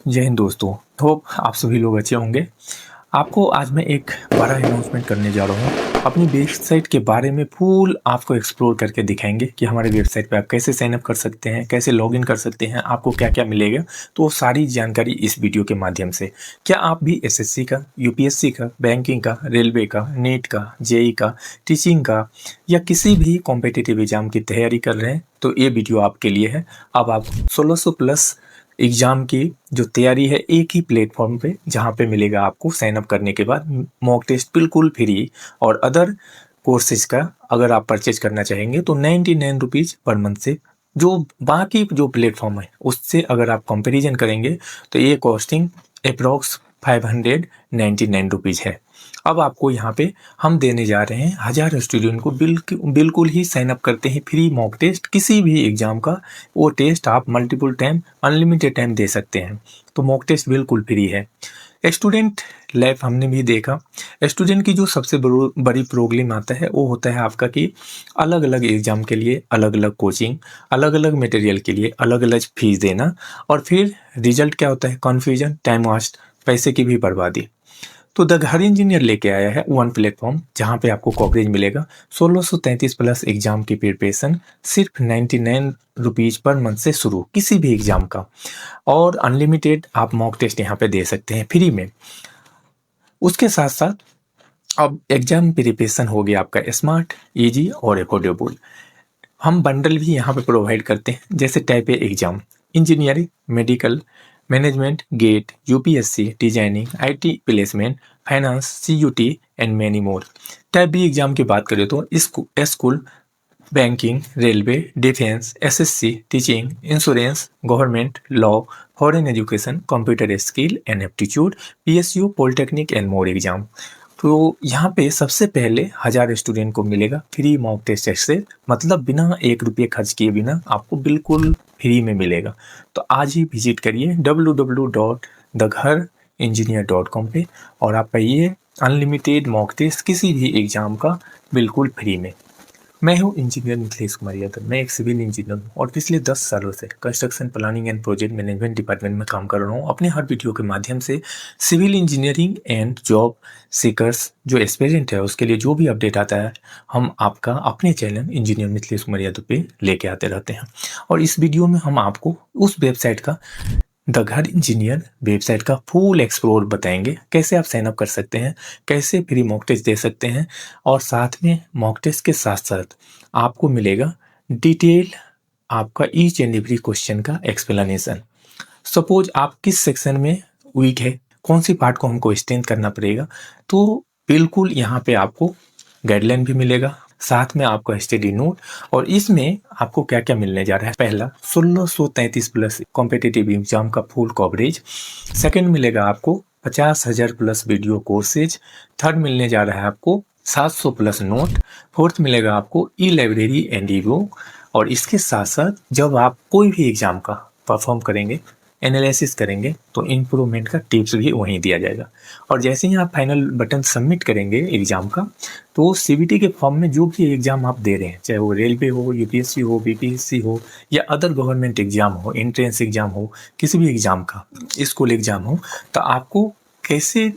जय हिंद दोस्तों। होप आप सभी लोग अच्छे होंगे। आपको आज मैं एक बड़ा अनाउंसमेंट करने जा रहा हूँ। अपनी वेबसाइट के बारे में फुल आपको एक्सप्लोर करके दिखाएंगे कि हमारे वेबसाइट पे आप कैसे साइन अप कर सकते हैं, कैसे लॉगिन कर सकते हैं, आपको क्या-क्या मिलेगा। तो वो सारी जानकारी इस वीडियो के माध्यम से। क्या आप भी एसएससी का, यूपीएससी का, बैंकिंग का, रेलवे का, नीट का, जेईई का, टीचिंग का या किसी भी कॉम्पिटिटिव एग्जाम की तैयारी कर रहे हैं तो ये वीडियो आपके लिए है। अब आप 1600 प्लस एग्ज़ाम की जो तैयारी है एक ही प्लेटफॉर्म पे, जहाँ पे मिलेगा आपको साइन अप करने के बाद मॉक टेस्ट बिल्कुल फ्री। और अदर कोर्सेज का अगर आप परचेज करना चाहेंगे तो 99 रुपीज़ पर मंथ से, जो बाकी जो प्लेटफॉर्म है उससे अगर आप कंपैरिजन करेंगे तो ये कॉस्टिंग अप्रॉक्स 599 रुपीज़ है। अब आपको यहाँ पे हम देने जा रहे हैं 1000 स्टूडेंट को बिल्कुल ही साइन अप करते हैं फ्री मॉक टेस्ट किसी भी एग्ज़ाम का। वो टेस्ट आप मल्टीपल टाइम अनलिमिटेड टाइम दे सकते हैं। तो मॉक टेस्ट बिल्कुल फ्री है। स्टूडेंट लाइफ हमने भी देखा। स्टूडेंट की जो सबसे बड़ी प्रॉब्लम आता है वो होता है आपका कि अलग अलग एग्ज़ाम के लिए अलग अलग कोचिंग, अलग अलग मटेरियल के लिए अलग अलग फीस देना, और फिर रिजल्ट क्या होता है, कन्फ्यूजन, टाइम वेस्ट, पैसे की भी बर्बादी। तो द घर इंजीनियर लेके आया है वन प्लेटफॉर्म जहाँ पे आपको कवरेज मिलेगा। 1633 प्लस एग्जाम की प्रिपरेशन सिर्फ 99 रुपीज़ पर मंथ से शुरू किसी भी एग्जाम का, और अनलिमिटेड आप मॉक टेस्ट यहाँ पे दे सकते हैं फ्री में। उसके साथ साथ अब एग्जाम प्रिपरेशन हो गया आपका स्मार्ट, इजी और अफोर्डेबल। हम बंडल भी यहाँ पे प्रोवाइड करते हैं, जैसे type A exam, engineering, medical, management, GATE, UPSC, designing, IT placement, finance, CUET and many more. Type B exam की बात करें तो school, banking, railway, defence, SSC, teaching, insurance, government, law, foreign education, computer skill and aptitude, PSU, polytechnic and more exam. तो यहाँ पे सबसे पहले 1000 student को मिलेगा फ्री मॉक टेस्ट एक्सेस, मतलब बिना 1 रुपये खर्च किए बिना आपको बिल्कुल फ्री में मिलेगा। तो आज ही विजिट करिए www.thegharengineer.com पे और आप पाइए अनलिमिटेड मॉक टेस्ट किसी भी एग्ज़ाम का बिल्कुल फ्री में। मैं हूं इंजीनियर मिथिलेश कुमार यादव। मैं एक सिविल इंजीनियर हूं और पिछले 10 सालों से construction planning and project management department में काम कर रहा हूं। अपने हर वीडियो के माध्यम से civil engineering and job seekers जो एस्पिरेंट है उसके लिए जो भी अपडेट आता है हम आपका अपने चैनल इंजीनियर मिथिलेश कुमार यादव पे लेके आते रहते हैं। और इस वीडियो में हम आपको उस वेबसाइट का, द घर इंजीनियर वेबसाइट का फुल एक्सप्लोर बताएंगे, कैसे आप साइन अप कर सकते हैं, कैसे फ्री मॉक टेस्ट दे सकते हैं, और साथ में मॉक टेस्ट के साथ साथ आपको मिलेगा डिटेल आपका ईच एंड एवरी क्वेश्चन का एक्सप्लेनेशन। सपोज आप किस सेक्शन में वीक है, कौन सी पार्ट को हमको स्ट्रेंथ करना पड़ेगा, तो बिल्कुल यहाँ पे आपको गाइडलाइन भी मिलेगा, साथ में आपका स्टडी नोट। और इसमें आपको क्या क्या मिलने जा रहा है, पहला 1633 प्लस कॉम्पिटिटिव एग्जाम का फुल कवरेज। सेकंड मिलेगा आपको 50,000 प्लस वीडियो कोर्सेज। थर्ड मिलने जा रहा है आपको 700 प्लस नोट। फोर्थ मिलेगा आपको ई लाइब्रेरी एंड ई बुक। और इसके साथ साथ जब आप कोई भी एग्जाम का परफॉर्म करेंगे, एनालिसिस करेंगे, तो इम्प्रूवमेंट का टिप्स भी वहीं दिया जाएगा। और जैसे ही आप फाइनल बटन सबमिट करेंगे एग्जाम का, तो सीबीटी के फॉर्म में जो भी एग्जाम आप दे रहे हैं, चाहे वो रेलवे हो, यूपीएससी हो, बीपीएससी हो या अदर गवर्नमेंट एग्जाम हो, एंट्रेंस एग्जाम हो, किसी भी एग्जाम का, स्कूल एग्जाम हो, तो आपको कैसे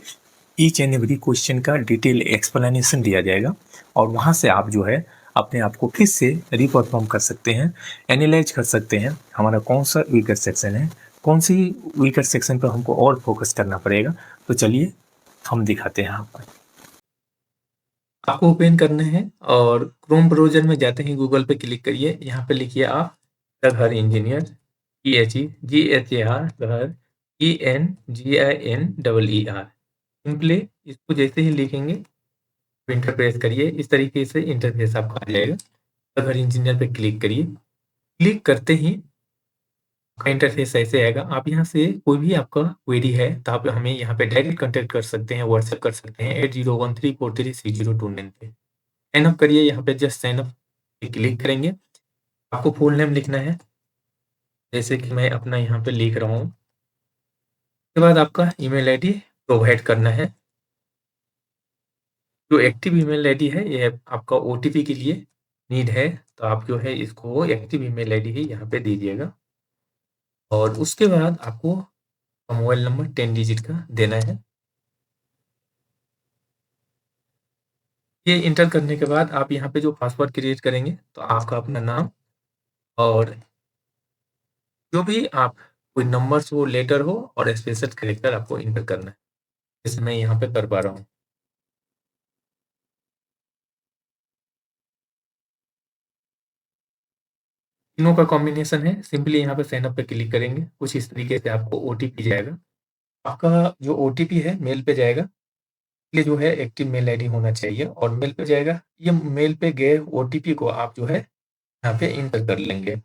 ईच एंड एवरी क्वेश्चन का डिटेल एक्सप्लेनेशन दिया जाएगा। और वहाँ से आप जो है अपने आप को फिर से रिपरफॉर्म कर सकते हैं, एनालाइज कर सकते हैं हमारा कौन सा वीकर सेक्शन है, कौन सी वीकर सेक्शन पर हमको और फोकस करना पड़ेगा। तो चलिए हम दिखाते हैं आपको। आपको ओपन करना है और क्रोम ब्राउजर में जाते ही गूगल पे क्लिक करिए। यहाँ पे लिखिए आप द घर इंजीनियर, GHEGHAR घर, ENGINEER। सिंपली इसको जैसे ही लिखेंगे इंटर प्रेस करिए, इस तरीके से इंटरफेस आपका आ जाएगा। द घर इंजीनियर पे क्लिक करिए। क्लिक करते ही आपका इंटरफेस ऐसे आएगा। आप यहाँ से कोई भी आपका क्वेरी है तो आप हमें यहाँ पे डायरेक्ट कॉन्टैक्ट कर सकते हैं, व्हाट्सएप कर सकते हैं 8013436029 पे। साइन अप करिए, यहाँ पे जस्ट साइन अप पे क्लिक करेंगे। आपको फुल नेम लिखना है, जैसे कि मैं अपना यहाँ पे लिख रहा हूँ। उसके बाद आपका ईमेल आईडी प्रोवाइड करना है। जो एक्टिव ईमेल आईडी है ये आपका ओटीपी के लिए नीड है, तो आप जो है इसको एक्टिव ईमेल आईडी ही यहाँ पे दीजिएगा। और उसके बाद आपको मोबाइल नंबर 10 डिजिट का देना है। ये इंटर करने के बाद आप यहाँ पे जो पासवर्ड क्रिएट करेंगे तो आपका अपना नाम और जो भी आप कोई नंबर्स हो, लेटर हो और स्पेशल कैरेक्टर आपको इंटर करना है। जैसे मैं यहाँ पे कर पा रहा हूँ। तीनों का कॉम्बिनेशन है, सिंपली यहाँ पे साइन अप पे क्लिक करेंगे, कुछ इस तरीके से आपको ओटीपी जाएगा। आपका जो ओटीपी है मेल पे जाएगा, ये जो है एक्टिव मेल आईडी होना चाहिए और मेल पे जाएगा। ये मेल पे गए ओटीपी को आप जो है यहाँ पे इंटर कर लेंगे।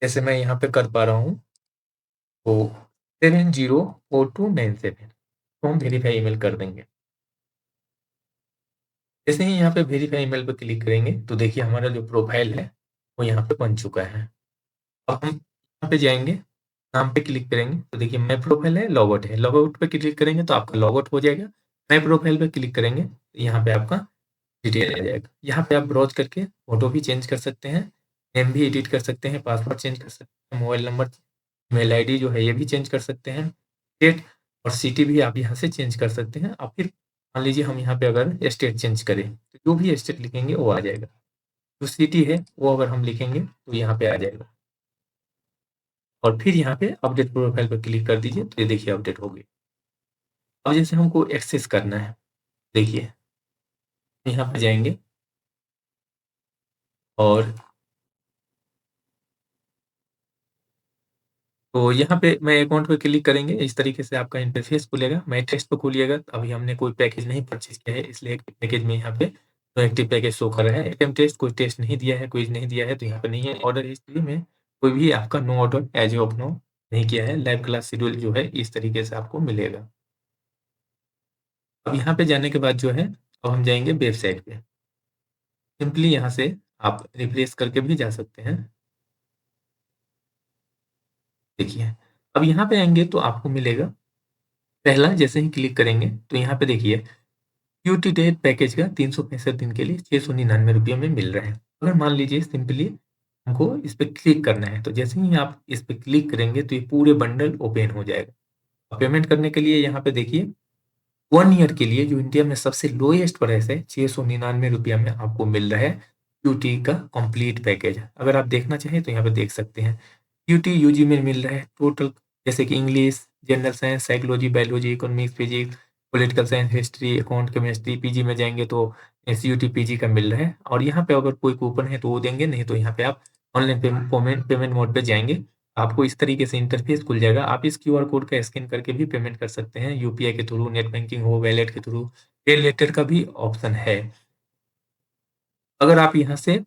जैसे मैं यहाँ पे कर पा रहा हूँ, तो 704297 तो हम वेरीफाई ईमेल कर देंगे। जैसे ही यहाँ पे वेरीफाई ईमेल पे क्लिक करेंगे तो देखिए हमारा जो प्रोफाइल है वो यहाँ पे बन चुका है। अब हम यहाँ पे जाएँगे, नाम पे क्लिक करेंगे तो देखिए माय प्रोफाइल है, लॉगआउट है। लॉगआउट पे क्लिक करेंगे तो आपका लॉगआउट हो जाएगा। माय प्रोफाइल पे क्लिक करेंगे तो यहाँ पे आपका डिटेल आ जाएगा। यहाँ पे आप ब्राउज़ करके फ़ोटो भी चेंज कर सकते हैं, नेम भी एडिट कर सकते हैं, पासवर्ड चेंज कर सकते हैं, मोबाइल नंबर, मेल आईडी जो है ये भी चेंज कर सकते हैं। स्टेट और सिटी भी आप यहाँ से चेंज कर सकते हैं। अब फिर मान लीजिए हम यहाँ पे अगर स्टेट चेंज करें, तो जो भी स्टेट लिखेंगे वो आ जाएगा। जो सिटी है वो अगर हम लिखेंगे तो यहाँ पे आ जाएगा। और फिर यहाँ पे अपडेट प्रोफाइल पे क्लिक कर दीजिए तो ये देखिए अपडेट हो गई। अब जैसे हमको एक्सेस करना है, देखिए यहाँ पे जाएँगे और तो यहाँ पे मैं अकाउंट पे क्लिक करेंगे, इस तरीके से आपका इंटरफेस खुलेगा। माय टेस्ट पे खुलिएगा, तो अभी हमने कोई पैकेज नहीं परचेज़ किया है, इसलिए एक्टिव पैकेज में यहाँ पे नो एक्टिव पैकेज शो कर रहा है। अटेम्प्ट टेस्ट कोई टेस्ट नहीं दिया है, क्विज़ नहीं दिया है, तो यहाँ पे नहीं है। ऑर्डर हिस्ट्री में कोई भी आपका no order as of now नहीं किया है। लाइव क्लास शेड्यूल जो है इस तरीके से आपको मिलेगा। अब यहाँ पे जाने के बाद जो है, अब हम जाएँगे वेबसाइट पे। सिंपली यहाँ से आप रिफ्रेश करके भी जा सकते हैं। देखिए, अब यहाँ पे आएँगे तो आपको मिलेगा, पहला जैसे ही क्लिक करेंगे तो यहाँ पे देखिए ड्यूटी डेट पैकेज का 365 दिन के लिए ₹699 में मिल रहा है। अगर मान लीजिए सिंपली हमको इस पे क्लिक करना है, तो जैसे ही आप इस पे क्लिक करेंगे तो ये पूरे बंडल ओपन हो जाएगा। और पेमेंट करने के लिए यहाँ पे देखिए 1 ईयर के लिए जो इंडिया में सबसे लोएस्ट प्राइस है ₹699 में आपको मिल रहा है ड्यूटी का कंप्लीट पैकेज। अगर आप देखना चाहें तो यहाँ पे देख सकते हैं। ड्यूटी यूजी में मिल रहा है टोटल, जैसे कि English, general science, psychology, biology, economics, physics, political science, history, account, chemistry. PG में जाएँगे तो सीयूटी पीजी का मिल रहा है और यहाँ पे अगर कोई कूपन है तो वो देंगे, नहीं तो यहाँ पे आप ऑनलाइन पेमेंट मोड पे जाएँगे। आपको इस तरीके से इंटरफेस खुल जाएगा। आप इस क्यूआर कोड का स्कैन करके भी पेमेंट कर सकते हैं, यूपीआई के थ्रू, नेट बैंकिंग हो, वॉलेट के थ्रू, पे लेटर का भी ऑप्शन है। अगर आप यहाँ से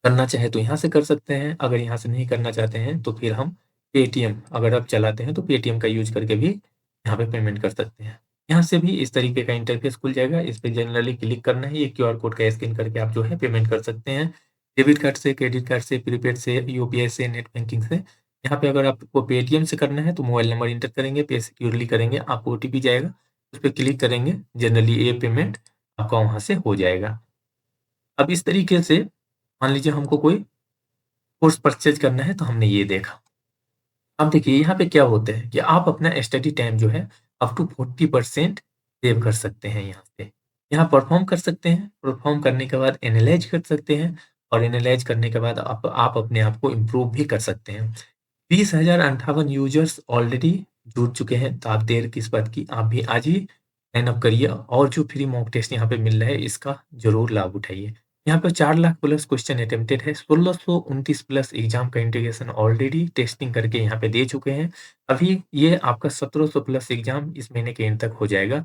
करना चाहें तो यहाँ से कर सकते हैं, अगर यहाँ से नहीं करना चाहते हैं तो फिर हम पेटीएम अगर आप चलाते हैं तो पेटीएम का यूज़ करके भी यहाँ पे पेमेंट कर सकते हैं। यहाँ से भी इस तरीके का इंटरफेस खुल जाएगा, इस पे जनरली क्लिक करना है, ये क्यूआर कोड का स्कैन करके आप जो है पेमेंट कर सकते हैं। डेबिट कार्ड से, क्रेडिट कार्ड से, प्रीपेड से, यूपीआई से, नेट बैंकिंग से। यहाँ पे अगर आपको पेटीएम से करना है तो मोबाइल नंबर एंटर करेंगे, पे सिक्योरली करेंगे, आपको ओटीपी जाएगा, उस पे क्लिक करेंगे, जनरली ये पेमेंट आपका वहाँ से हो जाएगा। अब इस तरीके से मान लीजिए हमको कोई कोर्स परचेज़ करना है तो हमने ये देखा। अब देखिए यहाँ पे क्या होता है कि आप अपना स्टडी टाइम जो है अप टू 40% सेव कर सकते हैं यहाँ से। यहाँ परफ़ॉर्म कर सकते हैं, परफ़ॉर्म करने के बाद एनालाइज़ कर सकते हैं और एनालाइज़ करने के बाद आप अपने आप को इम्प्रूव भी कर सकते हैं। 20,058 यूज़र्स ऑलरेडी जुड़ चुके हैं, तो आप देर किस बात की, आप भी आज ही साइन अप करिए और जो फ्री मॉक टेस्ट यहाँ पे मिल रहा है, इसका ज़रूर लाभ उठाइए। यहाँ पे 4 लाख प्लस क्वेश्चन अटेम्प्टेड है, 1629 प्लस एग्ज़ाम का इंटीग्रेशन ऑलरेडी टेस्टिंग करके यहाँ पे दे चुके हैं। अभी ये आपका 1700 प्लस एग्ज़ाम इस महीने के एंड तक हो जाएगा।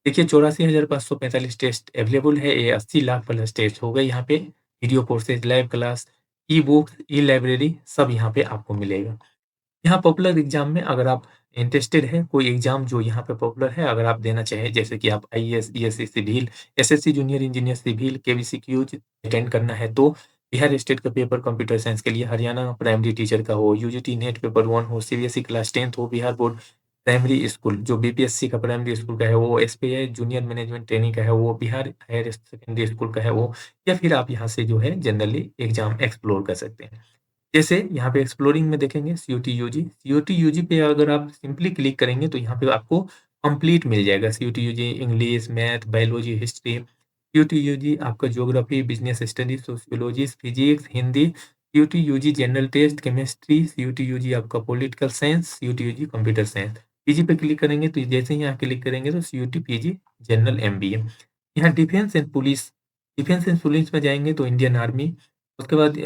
देखिए 84,545 टेस्ट अवेलेबल है, ये 80 लाख प्लस टेस्ट हो गए यहाँ पे। Video courses, live class, e-books, e-library सब यहाँ पे आपको मिलेगा। यहाँ पॉपुलर एग्ज़ाम में अगर आप इंटरेस्टेड हैं, कोई एग्ज़ाम जो यहाँ पे पॉपुलर है, अगर आप देना चाहें, जैसे कि आप IAS, DSC civil, SSC junior engineer civil, केवीसीक्यूज अटेंड करना है, तो बिहार स्टेट का पेपर कंप्यूटर साइंस के लिए, हरियाणा प्राइमरी टीचर का हो, यूजीटी नेट पेपर 1 हो, सीबीएसई क्लास 10th हो, बिहार बोर्ड प्राइमरी स्कूल जो बीपीएससी का प्राइमरी स्कूल का है वो, एसपीआई जूनियर मैनेजमेंट ट्रेनिंग का है वो, बिहार हायर सेकेंडरी स्कूल का है वो, या फिर आप यहाँ से जो है जनरली एग्ज़ाम एक्सप्लोर कर सकते हैं। जैसे यहाँ पे एक्सप्लोरिंग में देखेंगे सीयूटी यूजी, सीयूटी यूजी पे अगर आप सिंपली क्लिक करेंगे तो यहाँ पे आपको कंप्लीट मिल जाएगा। CUT UG English, math, biology, history, CUT UG आपका geography, business studies, sociology, physics, Hindi, CUT UG general test, chemistry, CUT UG आपका political science, CUT UG computer science. PG पे क्लिक करेंगे तो जैसे ही यहाँ क्लिक करेंगे तो सीयूटी पीजी जनरल एमबीए। यहाँ डिफेंस एंड पुलिस में जाएंगे तो इंडियन आर्मी, उसके बाद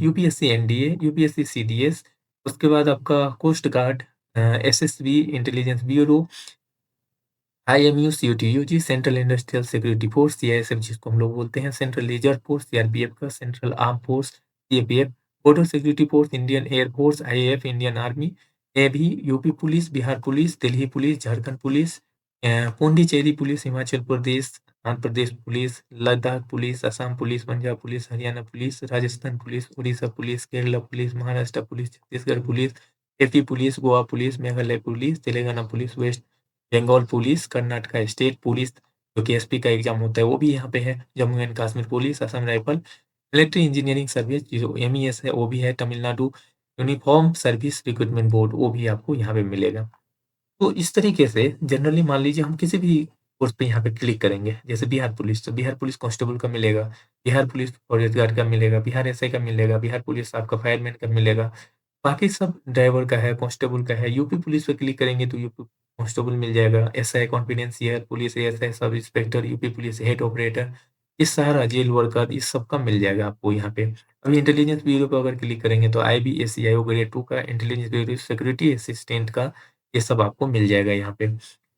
यूपीएससी एनडीए, यूपीएससी सीडीएस, उसके बाद आपका coast guard, SSB intelligence bureau, IMU, CUT UG, central industrial security force, CISF जिसको हम लोग बोलते हैं, सेंट्रल रिजर्व फोर्स, सीआरपीएफ का, central arm force, CAPF, border security force, Indian air force, IAF, Indian army, navy, UP police, Bihar police, Delhi police, Jharkhand police, Puducherry police, Himachal Pradesh, Andhra Pradesh police, Ladakh police, Assam police, Punjab police, Haryana police, Rajasthan police, Orissa police, Kerala police, Maharashtra police, Chhattisgarh police, AP police, Goa police, Meghalaya police, Telangana police, West Bengal police, Karnataka state police, जो कि SP का exam होता है वो भी यहाँ पे है, Jammu and Kashmir police, Assam rifle, military engineering service जो एमईएस है वो भी है, Tamil Nadu uniform service recruitment board वो भी आपको यहाँ पे मिलेगा। तो इस तरीके से जनरली मान लीजिए हम किसी भी पोस्ट पे यहाँ पे क्लिक करेंगे, जैसे बिहार पुलिस, तो बिहार पुलिस कांस्टेबल का मिलेगा, बिहार पुलिस फॉरेस्ट गार्ड का मिलेगा, बिहार एसआई का मिलेगा, बिहार पुलिस आपका फायरमैन का मिलेगा, बाकी सब ड्राइवर का है, कांस्टेबल का है। यूपी पुलिस पे क्लिक करेंगे तो यूपी कांस्टेबल मिल जाएगा, SI confidential police, ASI sub inspector, UP police head operator, ये सारा जेल वर्कर इस सब का मिल जाएगा आपको यहाँ पे। अभी इंटेलिजेंस ब्यूरो पे अगर क्लिक करेंगे तो आईबीएससीआईओ ग्रेड 2 का, इंटेलिजेंस ब्यूरो सिक्योरिटी असिस्टेंट का, ये सब आपको मिल जाएगा यहाँ पे।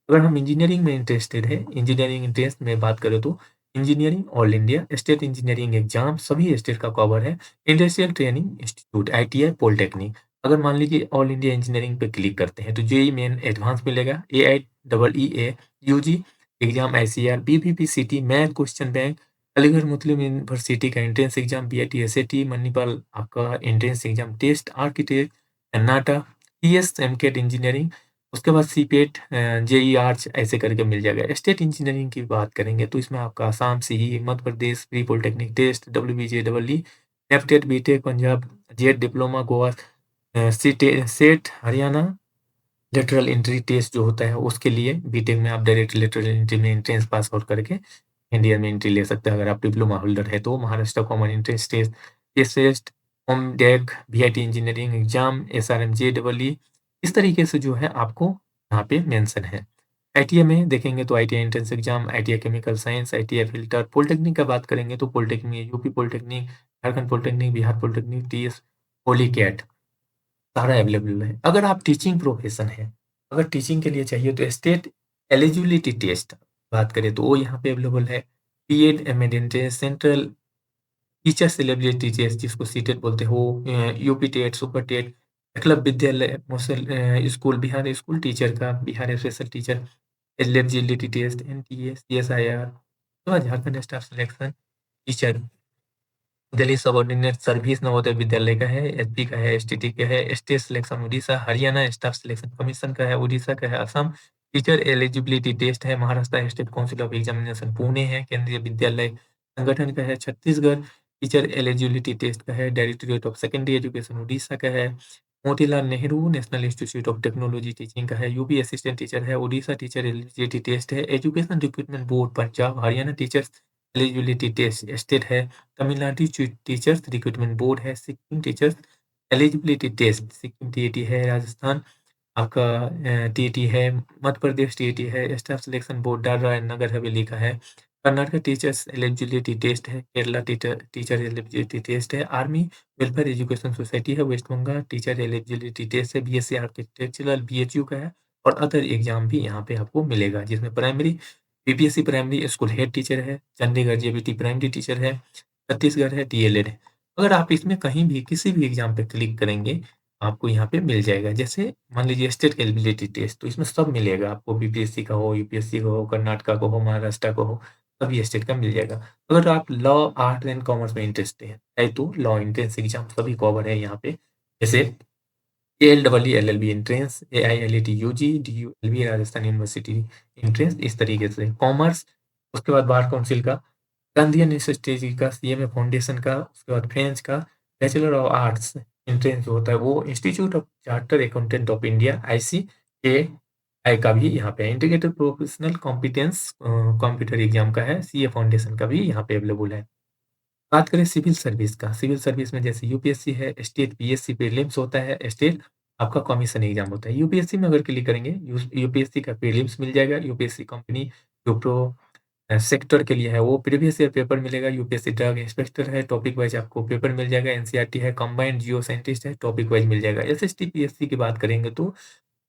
अगर हम इंजीनियरिंग में इंटरेस्टेड है, इंजीनियरिंग इंटरेस्ट में बात करें तो engineering all India state engineering exam सभी स्टेट का कवर है, industrial training institute, ITI, polytechnic. अगर मान लीजिए ऑल इंडिया इंजीनियरिंग पे क्लिक करते हैं तो जेईई मेन एडवांस मिलेगा, AIEE UG exam, ICR, BPPCT, math question bank, Aligarh Muslim university का entrance exam, BIT, SAT, Manipal आपका entrance exam test, architect, Karnataka, TS EAMCET engineering, उसके बाद सीपेट, जेईई आर्च ऐसे करके मिल जाएगा। स्टेट इंजीनियरिंग की बात करेंगे तो इसमें आपका Assam, CE, Madhya Pradesh, pre polytechnic test, WBJ, double नेफटेड, BTech Punjab, Z diploma Goa, set Haryana, lateral entry test जो होता है उसके लिए बीटेक में आप डायरेक्ट लेटरल एंट्री में एंट्रेंस पास आउट करके इंडिया में एंट्री ले सकते हैं। अगर आप डिप्लोमा होल्डर है तो Maharashtra common entrance test, test, home डेक, VIT engineering exam, SRM JEE, इस तरीके से जो है आपको यहाँ पे मेंशन है। आईटीआई में देखेंगे तो ITI entrance exam, ITI chemical science, ITI filter, polytechnic का बात करेंगे तो polytechnic, UP polytechnic, Jharkhand polytechnic, Bihar polytechnic, TS, Polycat सारा अवेलेबल है। अगर आप टीचिंग प्रोफेशन है, अगर टीचिंग के लिए चाहिए तो स्टेट एलिजिबिलिटी टेस्ट बात करें तो वो यहाँ पे अवेलेबल है। BEd, MEd entrance, central teachers eligibility test जिसको सीटेट बोलते हैं वो, UP TET, super TET, Eklavya Vidyalaya model school, Bihar school teacher का, Bihar special teacher eligibility test, NTA, CSIR, तो Jharkhand staff selection teacher, Delhi subordinate service Navodaya Vidyalaya का है, एसपी का है, एसटीटी का है, state selection Orissa, Haryana staff selection commission का है, उड़ीसा का है, असम टीचर एलिजिबिलिटी टेस्ट है, Maharashtra state council of examination Pune है, केंद्रीय विद्यालय संगठन का है, छत्तीसगढ़ टीचर एलिजिबिलिटी टेस्ट का है, directorate of secondary education Orissa का है, Motilal Nehru national institute of technology teaching का है, यूपी असिस्टेंट टीचर है, उड़ीसा टीचर एलिजिबिलिटी टेस्ट है, education recruitment board Punjab Haryana teachers eligibility test state है, तमिलनाडु टीचर्स रिक्रूटमेंट बोर्ड है, Sikkim teachers eligibility test Sikkim TAT है, राजस्थान आपका टीएटी है, मध्य प्रदेश टीएटी है, staff selection board Dadra and Nagar Haveli का है, कर्नाटक टीचर्स एलिजिबिलिटी टेस्ट है, केरला टीचर एलिजिबिलिटी टेस्ट है, आर्मी वेलफेयर एजुकेशन सोसाइटी है, West Bengal teacher eligibility test है, बीएससी आर्किटेक्चरल बीएचयू का है, और अदर एग्जाम भी यहाँ पे आपको मिलेगा जिसमें primary BPSC primary school head teacher है, चंडीगढ़ जेबीटी प्राइमरी टीचर है, छत्तीसगढ़ है डीएलएड है। अगर आप इसमें कहीं भी किसी भी एग्जाम पे क्लिक करेंगे आपको यहाँ पे मिल जाएगा। जैसे मान लीजिए स्टेट एलिजिबिलिटी टेस्ट तो इसमें सब मिलेगा आपको, बीपीएससी का हो, यूपीएससी का हो, कर्नाटका का हो, महाराष्ट्र का हो, सभी स्टेट का मिल जाएगा। अगर आप लॉ, आर्ट एंड कॉमर्स में इंटरेस्टेड है तो लॉ एंट्रेंस एग्जाम सभी कवर है यहाँ पे, जैसे ALW LLB entrance, AILET UG, DULB Rajasthan university entrance, इस तरीके से कॉमर्स। उसके बाद बार काउंसिल का, गांधी यूनिवर्सिटी का, सीएमए फाउंडेशन का, उसके बाद फ्रेंच का, बैचलर ऑफ आर्ट्स एंट्रेंस जो होता है वो institute of charter accountant of India ICAI का भी यहाँ पे integrated professional competence computer exam का है, सीए फाउंडेशन का भी यहाँ पे अवेलेबल है। बात करें सिविल सर्विस का, सिविल सर्विस में जैसे यूपीएससी है, स्टेट पीएससी प्रीलिम्स होता है, स्टेट आपका कमीशन एग्जाम होता है। यूपीएससी में अगर क्लिक करेंगे यूपीएससी का प्रीलिम्स मिल जाएगा, यूपीएससी कंपनी जो सेक्टर के लिए है वो प्रीवियस ईयर पेपर मिलेगा, यूपीएससी ड्रग इंस्पेक्टर है, टॉपिक वाइज आपको पेपर मिल जाएगा, एनसीईआरटी है, कंबाइंड जियो साइंटिस्ट है, टॉपिक वाइज मिल जाएगा। एसएसटी पीएससी की बात करेंगे तो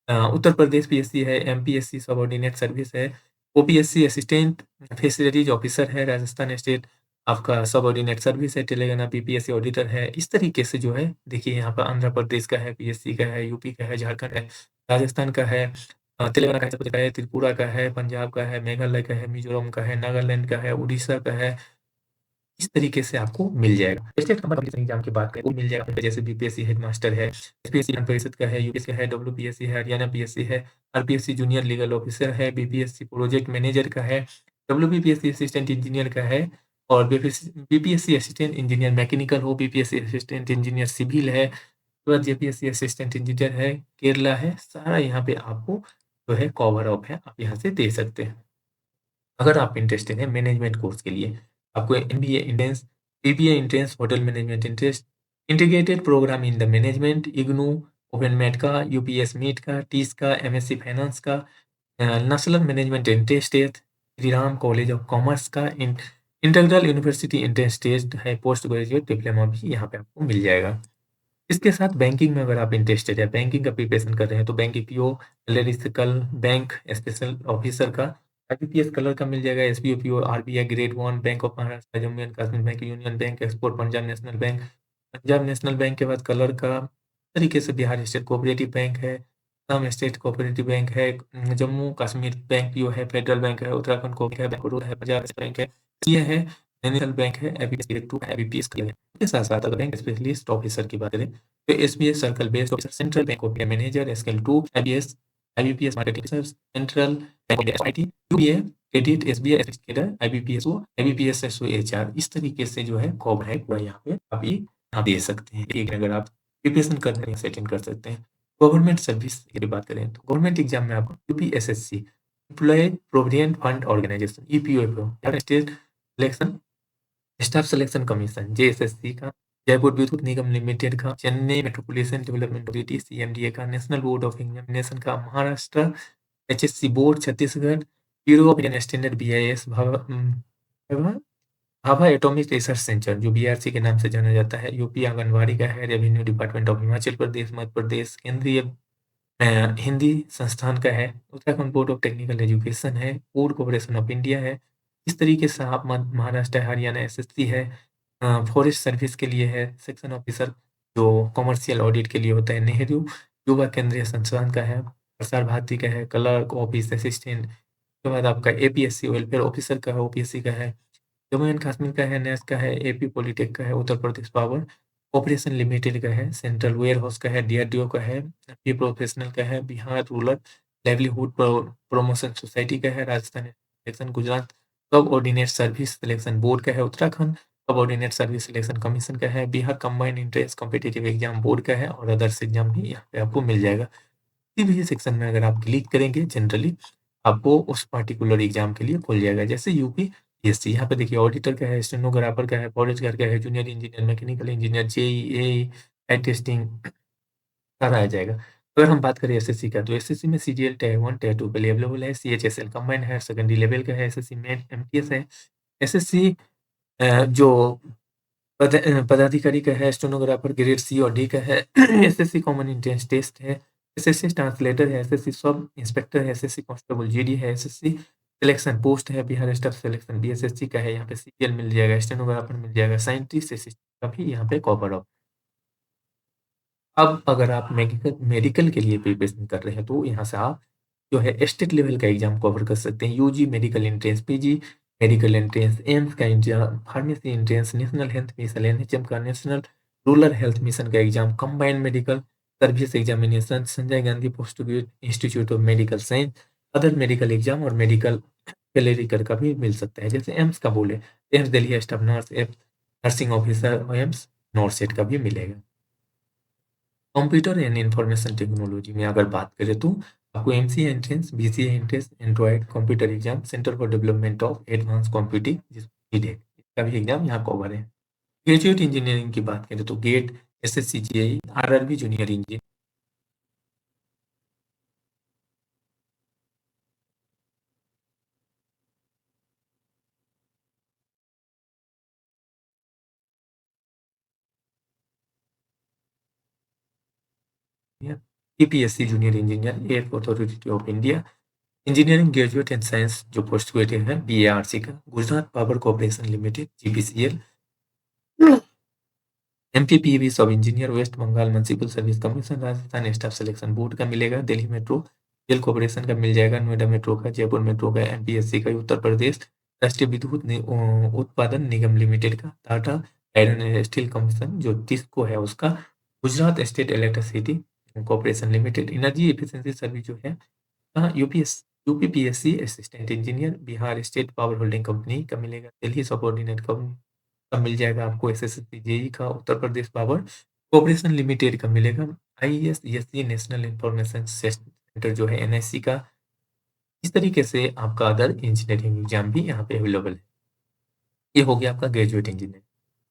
उत्तर प्रदेश पीएससी है, एमपीएससी सबऑर्डिनेट सर्विस है, ओपीएससी असिस्टेंट फिशरीज ऑफिसर है, राजस्थान स्टेट आपका सबऑर्डिनेट सर्विस है, तेलंगाना पीपीएससी ऑडिटर है। इस तरीके से जो है देखिए यहाँ पर आंध्र प्रदेश का है, पीएससी का है, यूपी का है, झारखंड है, राजस्थान का है, तेलंगाना का है, त्रिपुरा का है, पंजाब का है, मेघालय का है, मिजोरम का है, नागालैंड का है, उड़ीसा का है। इस तरीके से आपको मिल जाएगा। स्टेट कॉम्पिटिशन एग्जाम की बात करें वो मिल जाएगा, जैसे बीपीएससी हेडमास्टर है, एसपीएससी विधान परिषद का है, यूपीएससी का है, डब्ल्यूपीएससी है, हरियाणा पीएससी है, आरपीएससी जूनियर लीगल ऑफिसर है, बीपीएससी प्रोजेक्ट मैनेजर का है, डब्ल्यूबीपीएससी असिस्टेंट इंजीनियर का है, और बीपीएससी असिस्टेंट इंजीनियर मैकेनिकल हो, बीपीएससी असिस्टेंट इंजीनियर सिविल है, उसके बाद जेपीएससी असिस्टेंट इंजीनियर है, केरला है। सारा यहाँ पे आपको जो है कवर अप है, आप यहाँ से दे सकते हैं। अगर आप इंटरेस्टेड हैं मैनेजमेंट कोर्स के लिए, आपको MBA entrance, BBA entrance, hotel management interest, integrated programme in the management, IGNOU, open MAT का, यूपीएस मीट का, टीस का, एमएससी फाइनेंस का, national management entrance test, Shriram college of commerce का, इंटीग्रल यूनिवर्सिटी एंट्रेंस टेस्ट है, post graduate diploma भी यहाँ पे आपको मिल जाएगा। इसके साथ बैंकिंग में अगर आप इंटरेस्टेड है, बैंकिंग का प्रिपरेशन कर रहे हैं, तो bank PO, analytical bank special officer का, आईपीपीएस कलर का मिल जाएगा, SBO PO, RBI grade 1, bank of Maharashtra, Jammu and Kashmir bank, union bank, export, Punjab national bank, Punjab national bank के बाद कलर का तरीके से बिहार स्टेट कोऑपरेटिव बैंक है, असम स्टेट कोऑपरेटिव बैंक है, जम्मू कश्मीर बैंक पीओ है, फेडरल बैंक है, उत्तराखंड को है, बैंक है, पंजाब बैंक है, ये है नैनीताल बैंक है, एबीपीएस ग्रेड 2 एबीपीएस का है। इसके साथ साथ अगर बैंक स्पेशलिस्ट ऑफिसर की बात करें तो SBS circle based officer, central bank of manager scale 2, IBS IBPS marketing officer, central bank of IT, UBA credit, SBI administrator, IBPSO, IBPS HR. इस तरीके से जो है कॉब है पूरा यहाँ पे आप ये आप दे सकते हैं। एक अगर आप प्रिपरेशन कर रहे हैं सेटिंग कर सकते हैं। गवर्नमेंट सर्विस की बात करें तो गवर्नमेंट एग्जाम में आपको UPSSC, employ provident fund organisation, EPFO, state selection staff selection commission, JSSC का, जयपुर विद्युत निगम लिमिटेड का, Chennai metropolitan development authority CMDA का, नेशनल बोर्ड ऑफ एग्जामिनेशन का, Maharashtra HSC board Chhattisgarh, bureau of Indian standard BIS, Bhabha atomic research centre जो BRC के नाम से जाना जाता है, यूपी आंगनबाड़ी का है, revenue department of Himachal Pradesh, Madhya Pradesh, केंद्रीय हिंदी संस्थान का है, Uttarakhand board of technical education है, फूड कॉर्पोरेशन ऑफ इंडिया है। इस तरीके से आप महाराष्ट्र हरियाणा एसएससी है, फॉरेस्ट सर्विस के लिए है, सेक्शन ऑफिसर जो कॉमर्शियल ऑडिट के लिए होता है, नेहरू युवा केंद्रीय संस्थान का है, प्रसार भारती का है, क्लर्क ऑफिस असिस्टेंट, उसके बाद आपका एपीएससी वेलफेयर ऑफिसर का है, ओपीएससी का है, जम्मू एंड कश्मीर का है, नेस का है, एपी पॉलिटेक का है, Uttar Pradesh power operation limited का है, सेंट्रल वेयर हाउस का है, डीआरडीओ का है, बी प्रोफेशनल का है, Bihar rural livelihood promotion society का है, राजस्थान सिलेक्शन, गुजरात सब ऑर्डिनेट सर्विस सिलेक्शन बोर्ड का है, उत्तराखंड सब ऑर्डिनेट सर्विस सिलेक्शन कमीशन का है, Bihar combined entrance competitive exam board का है, और अदर्स एग्जाम भी यहाँ पे आपको मिल जाएगा। किसी भी सेक्शन में अगर आप क्लिक करेंगे जनरली आपको उस पार्टिकुलर एग्जाम के लिए खुल जाएगा। जैसे यूपीएससी यहाँ पे देखिए ऑडिटर का है, स्टेनोग्राफर का है, फॉरेस्ट गार्ड का है, junior engineer, mechanical engineer, JEE, head testing सारा आ जाएगा। अगर हम बात करें एसएससी का तो एसएससी में सीजीएल टायर 1 टायर 2 के लिए अवेलेबल है, सीएचएसएल कंबाइंड है, सेकेंडरी लेवल का है, एसएससी मेन एमटीएस है, एसएससी जो पदाधिकारी का है, स्टेनोग्राफर ग्रेड सी और डी का है, एसएससी कॉमन एंट्रेंस टेस्ट है, एसएससी ट्रांसलेटर है, एसएससी सब इंस्पेक्टर है, एसएससी कांस्टेबल जीडी है, एसएससी सिलेक्शन पोस्ट है, बिहार स्टाफ सिलेक्शन बीएसएससी का है, यहाँ पे सीजीएल मिल जाएगा, स्टेनोग्राफर मिल जाएगा, साइंटिस्ट असिस्टेंट का भी यहाँ पे कवर अप। अब अगर आप मेडिकल के लिए प्रिपरेशन कर रहे हैं तो यहाँ से आप जो है स्टेट लेवल का एग्जाम कवर कर सकते हैं, UG medical entrance, PG medical entrance, AIIMS का exam, pharmacy entrance, national health mission NHM का, नेशनल रूरल हेल्थ मिशन का exam, combined medical service examination, Sanjay Gandhi post graduate institute of medical science, other medical exam और medical clerical का भी मिल सकता है। जैसे एम्स का बोले, AIIMS Delhi staff nurse, nursing officer, AIIMS NORCET का भी मिलेगा। कंप्यूटर एंड इंफॉर्मेशन टेक्नोलॉजी में अगर बात करें तो आपको MCA entrance, BCA entrance, Android computer exam, centre for development of advance computing जिसको सीडेट, इसका भी एग्जाम यहाँ कवर है। ग्रेजुएट इंजीनियरिंग की बात करें तो GATE, SSC, JEE, RRB junior engineer, UPSC junior engineer, airport authority of India, engineering graduate in science जो पोस्ट ग्रेजुएट है बीएआरसी का, Gujarat power corporation limited GPCL, MPPV sub engineer, West Bengal municipal service commission, Rajasthan staff selection board का मिलेगा, Delhi metro rail corporation का मिल जाएगा, Noida metro का, Jaipur metro का, MPSC का, उत्तर प्रदेश राष्ट्रीय विद्युत उत्पादन निगम लिमिटेड का, Tata iron and steel commission जो टिस्को है उसका, Gujarat state electricity corporation limited, energy efficiency service जो है UPS UPPSC assistant engineer, Bihar state power holding company का मिलेगा, दिल्ली सबऑर्डिनेट का मिल जाएगा आपको, एसएससी जेई का, Uttar Pradesh power corporation limited का मिलेगा, IES ESC national information centre जो है एनआईसी का। इस तरीके से आपका अदर इंजीनियरिंग एग्जाम भी यहाँ पे अवेलेबल है। ये हो गया आपका ग्रेजुएट इंजीनियर।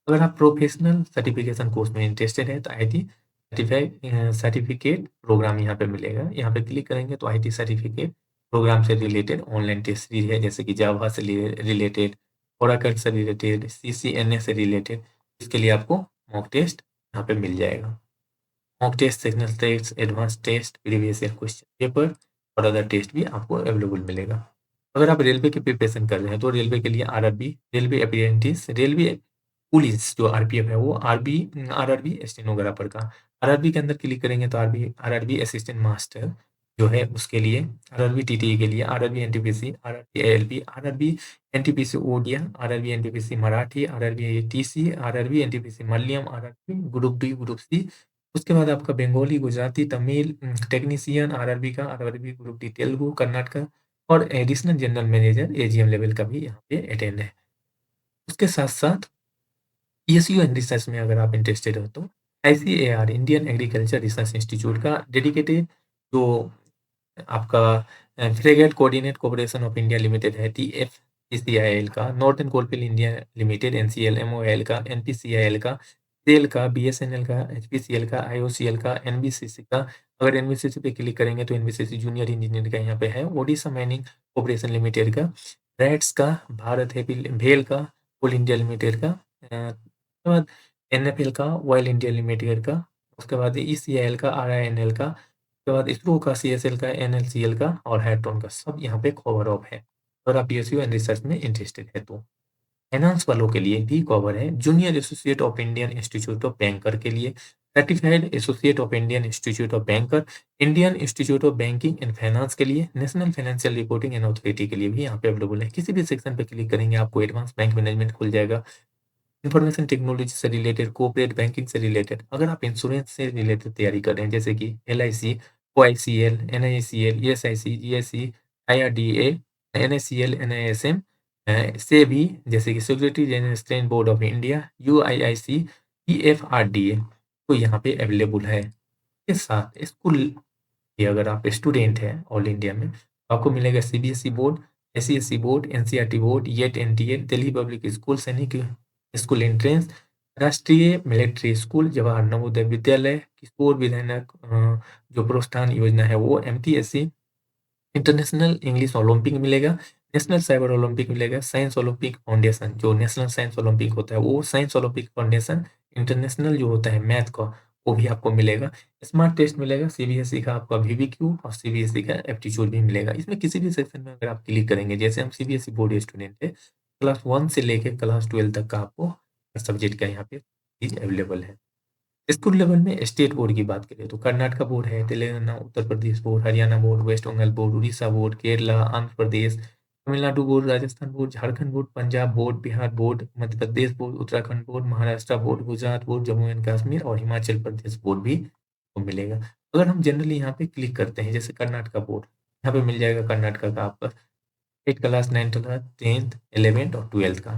अगर आप प्रोफेशनल सर्टिफिकेशन कोर्स में इंटरेस्टेड है तो आईटी सर्टिफिकेट प्रोग्राम यहाँ पे मिलेगा। यहाँ पे क्लिक करेंगे तो आईटी सर्टिफिकेट प्रोग्राम से रिलेटेड ऑनलाइन टेस्ट सीरीज है, जैसे कि जावा से रिलेटेड, ओरेकल से रिलेटेड, सीसीएनए से रिलेटेड। इसके लिए आपको मॉक टेस्ट यहाँ पे मिल जाएगा। Mock test, sectional test, advance test, previous year question paper और अदर टेस्ट भी आपको अवेलेबल मिलेगा। अगर आप रेलवे की प्रिपरेशन कर रहे हैं तो रेलवे के लिए RRB, railway apprentice, railway police जो आरपीएफ है वो आरआरबी स्टेनोग्राफर का, आरआरबी के अंदर क्लिक करेंगे तो आरआरबी असिस्टेंट मास्टर जो है उसके लिए, आरआरबी टीटीई के लिए, RRB NTPC, RRB ALP, RRB NTPC Odia, RRB NTPC Marathi, RRB TC, RRB NTPC Malayalam, RRB group D, group C. उसके बाद आपका बंगाली, गुजराती, तमिल टेक्नीशियन आरआरबी का, RRB group D Telugu, Karnataka और additional general manager AGM level का भी यहाँ पे अटेंड है। उसके साथ साथ पीएसयू एंड रिसर्च में अगर आप इंटरेस्टेड हो तो ICAR Indian agriculture research institute का डेडिकेटेड जो आपका freight coordinate corporation of India limited है टीएफसीआईएल का, northern coalfield India limited NCL, MOL का, एनपीसीआईएल का, सेल का, बीएसएनएल का, एचपीसीएल का, आईओसीएल का, एनबीसीसी का। अगर एनबीसीसी पे क्लिक करेंगे तो एनबीसीसी जूनियर इंजीनियर का यहाँ पे है, ओडिशा माइनिंग कॉर्पोरेशन लिमिटेड का, रैट्स का, भारत है भेल का, कोल इंडिया लिमिटेड का, उसके बाद एनएफएल का, ऑयल इंडिया लिमिटेड का, उसके बाद ईसीआईएल का, आरआईएनएल का, उसके बाद इसरो का, सीएसएल का, एनएलसीएल का और हैट्रॉन का, सब यहाँ पे कवर अप है। अगर आप पीएसयू एंड रिसर्च में इंटरेस्टेड है तो फाइनेंस वालों के लिए भी कवर है, junior associate of Indian institute of banker के लिए, certified associate of Indian institute of banker, Indian institute of banking and finance के लिए, national financial reporting and authority के लिए भी यहाँ पे अवेलेबल है। किसी भी सेक्शन पे क्लिक करेंगे आपको एडवांस बैंक मैनेजमेंट खुल जाएगा, इंफॉर्मेशन टेक्नोलॉजी से रिलेटेड, कोऑपरेट बैंकिंग से रिलेटेड। अगर आप इंश्योरेंस से रिलेटेड तैयारी कर रहे हैं जैसे कि LIC, OICL, NICL, ESIC, GSC, IRDA, NSCL, NISM से भी, जैसे कि securities and exchange board of India, UIIC, PFRDA, तो यहाँ पे अवेलेबल है। इसके साथ स्कूल कि अगर आप स्टूडेंट हैं ऑल इंडिया में, आपको मिलेगा CBSE board, SCSC board, NCERT board, yet NTA, Delhi public school, सैनिक स्कूल एंट्रेंस, राष्ट्रीय मिलिट्री स्कूल, जवाहर नवोदय विद्यालय, किशोर विधानक जो प्रोत्साहन योजना है वो, एमटीएससी, इंटरनेशनल इंग्लिश ओलंपिक मिलेगा, नेशनल साइबर ओलंपिक मिलेगा, साइंस ओलंपिक फाउंडेशन जो नेशनल साइंस ओलंपिक होता है वो, साइंस ओलंपिक फाउंडेशन, इंटरनेशनल जो होता है मैथ का वो भी आपको मिलेगा, स्मार्ट टेस्ट मिलेगा, सीबीएसई का आपका वीवीक्यू और सीबीएसई का एप्टीट्यूड भी मिलेगा। इसमें किसी भी सेक्शन में अगर आप क्लिक करेंगे, जैसे हम सीबीएसई बोर्ड स्टूडेंट है, क्लास 1 से लेकर क्लास 12 तक का आपको हर सब्जेक्ट का यहाँ पे चीज अवेलेबल है। स्कूल लेवल में स्टेट बोर्ड की बात करें तो कर्नाटका बोर्ड है, Telangana, Uttar Pradesh board, Haryana board, west Bengal board, Orissa board, Kerala, Andhra Pradesh, Tamil Nadu board, Rajasthan board, Jharkhand board, Punjab board, Bihar board, Madhya Pradesh board, Uttarakhand board, Maharashtra board, Gujarat board, Jammu and Kashmir और हिमाचल प्रदेश बोर्ड भी आपको मिलेगा। अगर हम जनरली यहाँ पे क्लिक करते हैं, जैसे कर्नाटका बोर्ड, यहाँ पे मिल जाएगा कर्नाटका का आपका 8 क्लास, 9 क्लास, 10th, 11th और 12th का।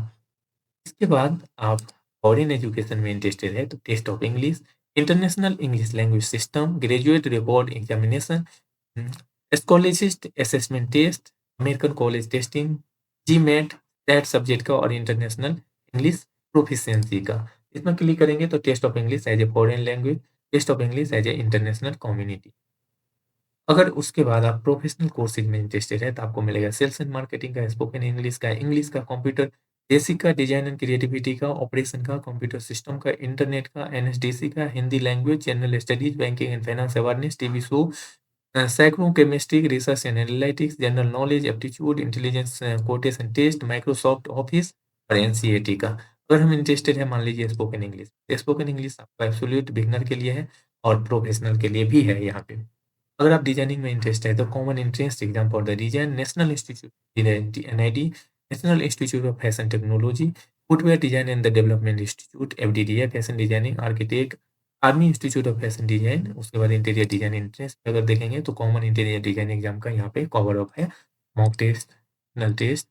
इसके बाद आप फॉरेन एजुकेशन में इंटरेस्टेड है तो test of English, international English language system, graduate record examination, scholarship assessment test, American college testing, GMAT, that subject का और इंटरनेशनल इंग्लिश प्रोफिशिएंसी का। इसमें क्लिक करेंगे तो test of English as a foreign language, test of English as a international community. अगर उसके बाद आप प्रोफेशनल कोर्सेज में इंटरेस्टेड है तो आपको मिलेगा सेल्स एंड मार्केटिंग का, स्पोकन इंग्लिश का, कंप्यूटर बेसिक का, डिजाइन एंड क्रिएटिविटी का, ऑपरेशन का, कंप्यूटर सिस्टम का, इंटरनेट का, एनएसडीसी का, Hindi language, general studies, banking and finance awareness, TV show, सैकड़ों chemistry, research and analytics, general knowledge, aptitude, intelligence quotation test, Microsoft office और NCET का। अगर हम इंटरेस्टेड है मान लीजिए स्पोकन इंग्लिश आपका एब्सोल्यूट बिगनर के लिए है और प्रोफेशनल के लिए भी है यहाँ पे। अगर आप डिजाइनिंग में इंटरेस्ट है तो common entrance exam for the design, national institute NID, national institute of fashion technology, footwear design and the development institute FDDA, fashion designing architect, army institute of fashion design. उसके बाद interior design entrance अगर देखेंगे तो common interior design exam का यहाँ पे cover up है, mock test, null test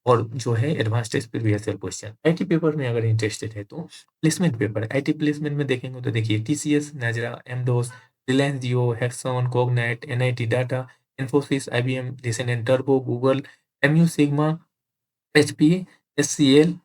और जो है advance test previous year question. IT paper में अगर इंटरेस्टेड है तो प्लेसमेंट पेपर, आईटी प्लेसमेंट में देखेंगे तो देखिए टीसीएस, नाजरा, एमडोस, रिलायंस जियो, हेक्सॉन, कोग्नाइट, एनआईटी डाटा, इन्फोसिस, आईबीएम, रिसेंट टर्बो, Google, MU sigma, HP, SCL,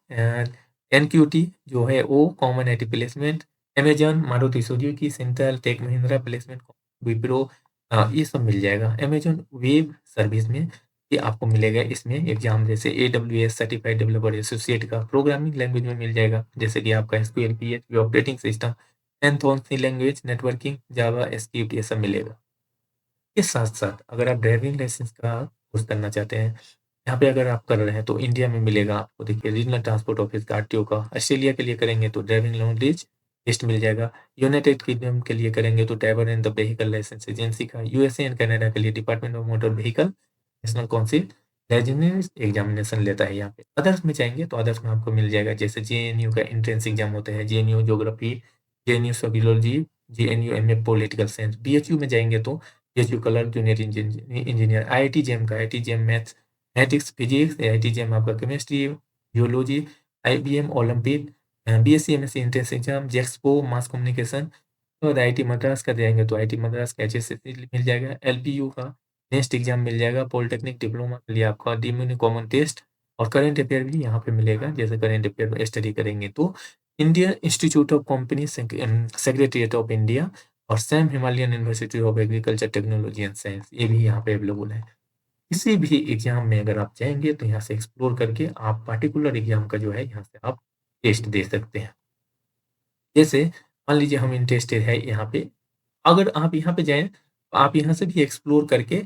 NQT जो है वो common IT placement, Amazon, Maruti Suzuki, central, tech Mahindra placement, Wipro, ये सब मिल जाएगा। अमेजन वेब सर्विस में ये आपको मिलेगा इसमें एग्जाम, जैसे AWS सर्टिफाइड डेवलपर एसोसिएट का, प्रोग्रामिंग लैंग्वेज में मिल जाएगा जैसे कि आपका एसक्यूएल, पीएचपी, ऑपरेटिंग सिस्टम, एंथोन सी लैंग्वेज, नेटवर्किंग, जावा, स्क्रिप्ट, ये सब मिलेगा। के साथ-साथ अगर आप ड्राइविंग लाइसेंस का कोर्स करना चाहते हैं, यहाँ पे अगर आप कर रहे हैं तो इंडिया में मिलेगा आपको, देखिए रीजनल ट्रांसपोर्ट ऑफिस का, आरटीओ का। ऑस्ट्रेलिया के लिए करेंगे तो ड्राइविंग नॉलेज टेस्ट मिल जाएगा। यूनाइटेड किंगडम के लिए करेंगे तो driver and the vehicle licence agency का। यूएसए एंड कनाडा के लिए department of motor vehicle national council residence examination लेता है यहाँ पे। अदर्स में जाएंगे तो अदर्स में आपको मिल जाएगा, जैसे जेएनयू का एंट्रेंस एग्जाम होता है, JNU geography, JNU sociology, JNU MA political science. BHU में जाएंगे तो BHU colour junior engineer, IIT JAM का, IIT JAM mathematics, physics, IIT JAM आपका chemistry, geology, IBM olympic, BSc MSc entrance exam, जेक्सपो mass communication. और IIT Madras का जाएंगे तो आईआईटी मद्रास का एचएससी मिल जाएगा, एलपीयू का नेक्स्ट एग्जाम मिल जाएगा, पॉलिटेक्निक डिप्लोमा के लिए आपका डीम्यूनी कॉमन टेस्ट और करंट अफेयर भी यहाँ पे मिलेगा। जैसे करंट अफेयर में स्टडी करेंगे तो Indian institute of company secretariat of India और Sam Himalayan university of agriculture technology and science, ये भी यहाँ पे अवेलेबल है। किसी भी एग्जाम में अगर आप जाएंगे तो यहाँ से एक्सप्लोर करके आप पार्टिकुलर एग्जाम का जो है यहाँ से आप टेस्ट दे सकते हैं। जैसे मान लीजिए हम इंटरेस्टेड है यहाँ पे, अगर आप यहाँ पे जाएँ, तो आप यहाँ से भी एक्सप्लोर करके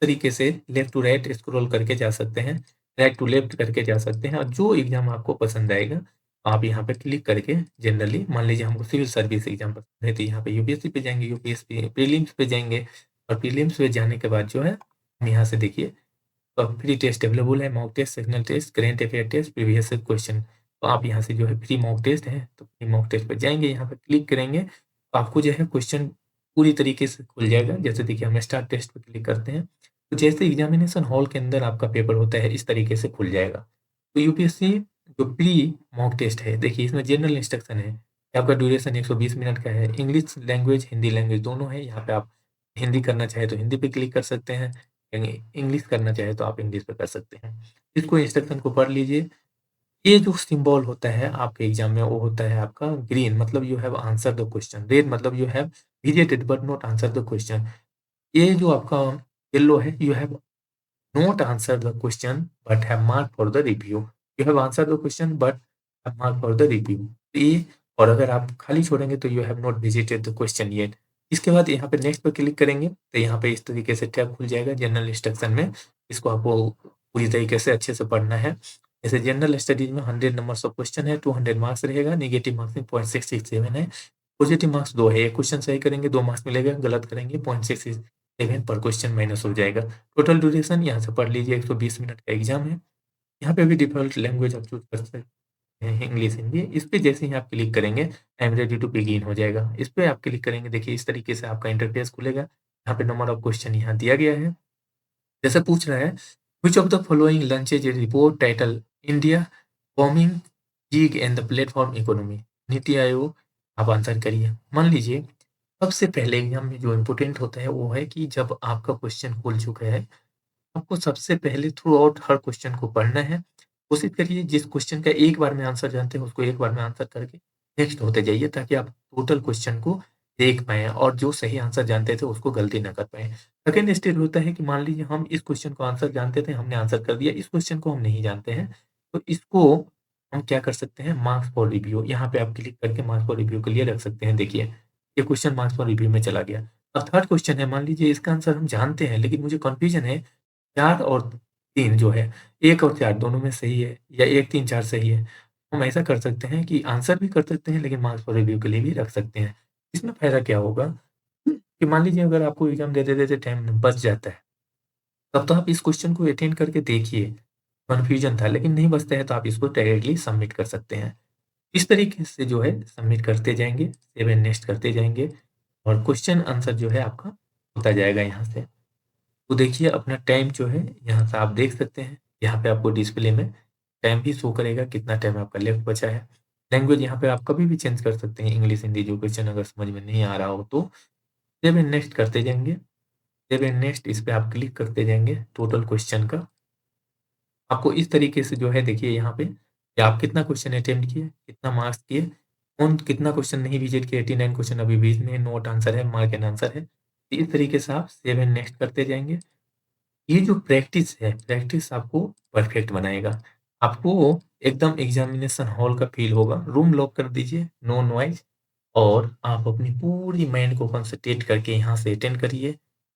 तरीके से लेफ्ट टू राइट स्क्रॉल करके जा सकते हैं, राइट टू लेफ्ट करके जा सकते हैं और जो एग्ज़ाम आपको पसंद आएगा, आप यहाँ पे क्लिक करके जनरली मान लीजिए हमको सिविल सर्विस एग्ज़ाम पसंद है, तो यहाँ पे यूपीएससी पे जाएँगे, यूपीएससी प्रीलिम्स पे जाएँगे और प्रीलिम्स पे जाने के बाद जो है, हम यहाँ से देखिए फ्री टेस्ट अवेलेबल है, mock test, sectional test, current affair test, previous question. तो आप यहाँ से जो है फ्री मॉक टेस्ट है, तो फ्री मॉक टेस्ट पे जाएँगे, यहाँ पे क्लिक करेंगे, तो आपको जो है क्वेश्चन पूरी तरीके से खुल जाएगा। जैसे देखिए हम स्टार्ट टेस्ट पे क्लिक करते हैं, तो जैसे एग्जामिनेशन हॉल के अंदर आपका पेपर होता है, इस तरीके से खुल जाएगा। तो यूपीएससी जो प्री मॉक टेस्ट है, देखिए इसमें जनरल इंस्ट्रक्शन है, आपका ड्यूरेशन 120 मिनट का है, इंग्लिश लैंग्वेज, हिंदी लैंग्वेज दोनों है। यहाँ पे आप हिंदी करना चाहे तो हिंदी पे क्लिक कर सकते हैं, इंग्लिश करना चाहे तो आप इंग्लिश पे कर सकते हैं। इसको इंस्ट्रक्शन को पढ़ लीजिए। ये जो सिंबल होता है आपके एग्जाम में वो होता है आपका ग्रीन, मतलब you have answer the question, red मतलब you have visited but not answer the question. ये जो आपका येलो है, you have not answer the question but have mark for the review, you have answer the question but have mark for the review. ये, और अगर आप खाली छोड़ेंगे तो you have not visited the question yet. इसके बाद यहाँ पे नेक्स्ट पे क्लिक करेंगे तो यहाँ पे इस तरीके से टैब खुल जाएगा जनरल इंस्ट्रक्शन में। इसको आपको पूरी तरीके से अच्छे से पढ़ना है। जैसे जनरल स्टडीज में 100 नंबर्स ऑफ क्वेश्चन है, 200 मार्क्स रहेगा, नेगेटिव मार्क्सिंग 0.667 है, पॉजिटिव मार्क्स 2 है, एक क्वेश्चन सही करेंगे 2 मार्क्स मिलेगा, गलत करेंगे 0.667 पर क्वेश्चन माइनस हो जाएगा। टोटल ड्यूरेशन यहाँ से पढ़ लीजिए, 120 मिनट का एग्जाम है। यहाँ पे भी डिफॉल्ट लैंग्वेज आप चूज कर सकते हैं, इंग्लिश, हिंदी। इस पे जैसे ही आप क्लिक करेंगे I am ready to begin हो जाएगा। इस पे आप क्लिक करेंगे, देखिए इस तरीके से आपका इंटरफेस खुलेगा। यहाँ पे नंबर ऑफ क्वेश्चन यहाँ दिया गया है। जैसे पूछ रहा है which of the following launches a report title India booming gig and the platform economy, NITI Aayog, आप आंसर करिए। मान लीजिए सबसे पहले एग्ज़ाम में जो इम्पोर्टेंट होता है वो है कि जब आपका क्वेश्चन खुल चुका है, आपको सबसे पहले थ्रू आउट हर क्वेश्चन को पढ़ना है। कोशिश करिए जिस क्वेश्चन का एक बार में आंसर जानते हैं उसको एक बार में आंसर करके नेक्स्ट होते जाइए ताकि आप टोटल क्वेश्चन को देख पाएँ और जो सही आंसर जानते थे उसको गलती ना कर पाएँ। सेकंड स्टेज होता है कि मान लीजिए हम इस क्वेश्चन को आंसर जानते थे, हमने आंसर कर दिया, इस क्वेश्चन को हम नहीं जानते हैं, तो इसको हम क्या कर सकते हैं मार्क्स फॉर रिव्यू यहाँ पे आप क्लिक करके मार्क्स फॉर रिव्यू के लिए रख सकते हैं। देखिए, ये क्वेश्चन मार्क्स फॉर रिव्यू में चला गया। अब थर्ड क्वेश्चन है, मान लीजिए इसका आंसर हम जानते हैं लेकिन मुझे कन्फ्यूजन है 4 और 3 जो है, 1 और 4 दोनों में सही है या 1, 3, 4 सही है। हम ऐसा कर सकते हैं कि आंसर भी कर सकते हैं लेकिन मार्क्स फॉर रिव्यू के लिए भी रख सकते हैं। इसमें फ़ायदा क्या होगा कि मान लीजिए अगर आपको एग्ज़ाम देते-देते टाइम बच जाता है, तब तो आप इस क्वेश्चन को अटेम्प्ट करके देखिए। कन्फ्यूजन था लेकिन नहीं बचता है तो आप इसको डायरेक्टली सबमिट कर सकते हैं। इस तरीके से जो है सबमिट करते जाएँगे, सेव एंड नेक्स्ट करते जाएँगे और क्वेश्चन आंसर जो है आपका होता जाएगा यहाँ से। तो देखिए अपना टाइम जो है यहाँ से आप देख सकते हैं। यहाँ पे आपको डिस्प्ले में टाइम भी शो करेगा कितना टाइम आपका लेफ्ट बचा है। लैंग्वेज यहाँ पे आप कभी भी चेंज कर सकते हैं इंग्लिश, हिंदी जो क्वेश्चन अगर समझ में नहीं आ रहा हो तो। सेव एंड नेक्स्ट करते जाएँगे। सेव एंड नेक्स्ट इस पे आप क्लिक करते जाएँगे टोटल क्वेश्चन का। आपको इस तरीके से जो है देखिए यहाँ पे कि आप कितना क्वेश्चन अटेम्प्ट किए, कितना मार्क्स किए, कौन कितना क्वेश्चन नहीं विजिट किए, 89 क्वेश्चन अभी बीच में नोट आंसर है, मार्क एंड आंसर है। तो इस तरीके से आप सेव एंड नेक्स्ट करते जाएँगे। ये जो प्रैक्टिस है, प्रैक्टिस आपको परफेक्ट बनाएगा। आपको एकदम एग्ज़ामिनेशन हॉल का फ़ील होगा। रूम लॉक कर दीजिए, नो नॉइज़ और आप अपनी पूरी माइंड को कंसंट्रेट करके यहाँ से अटेंड करिए।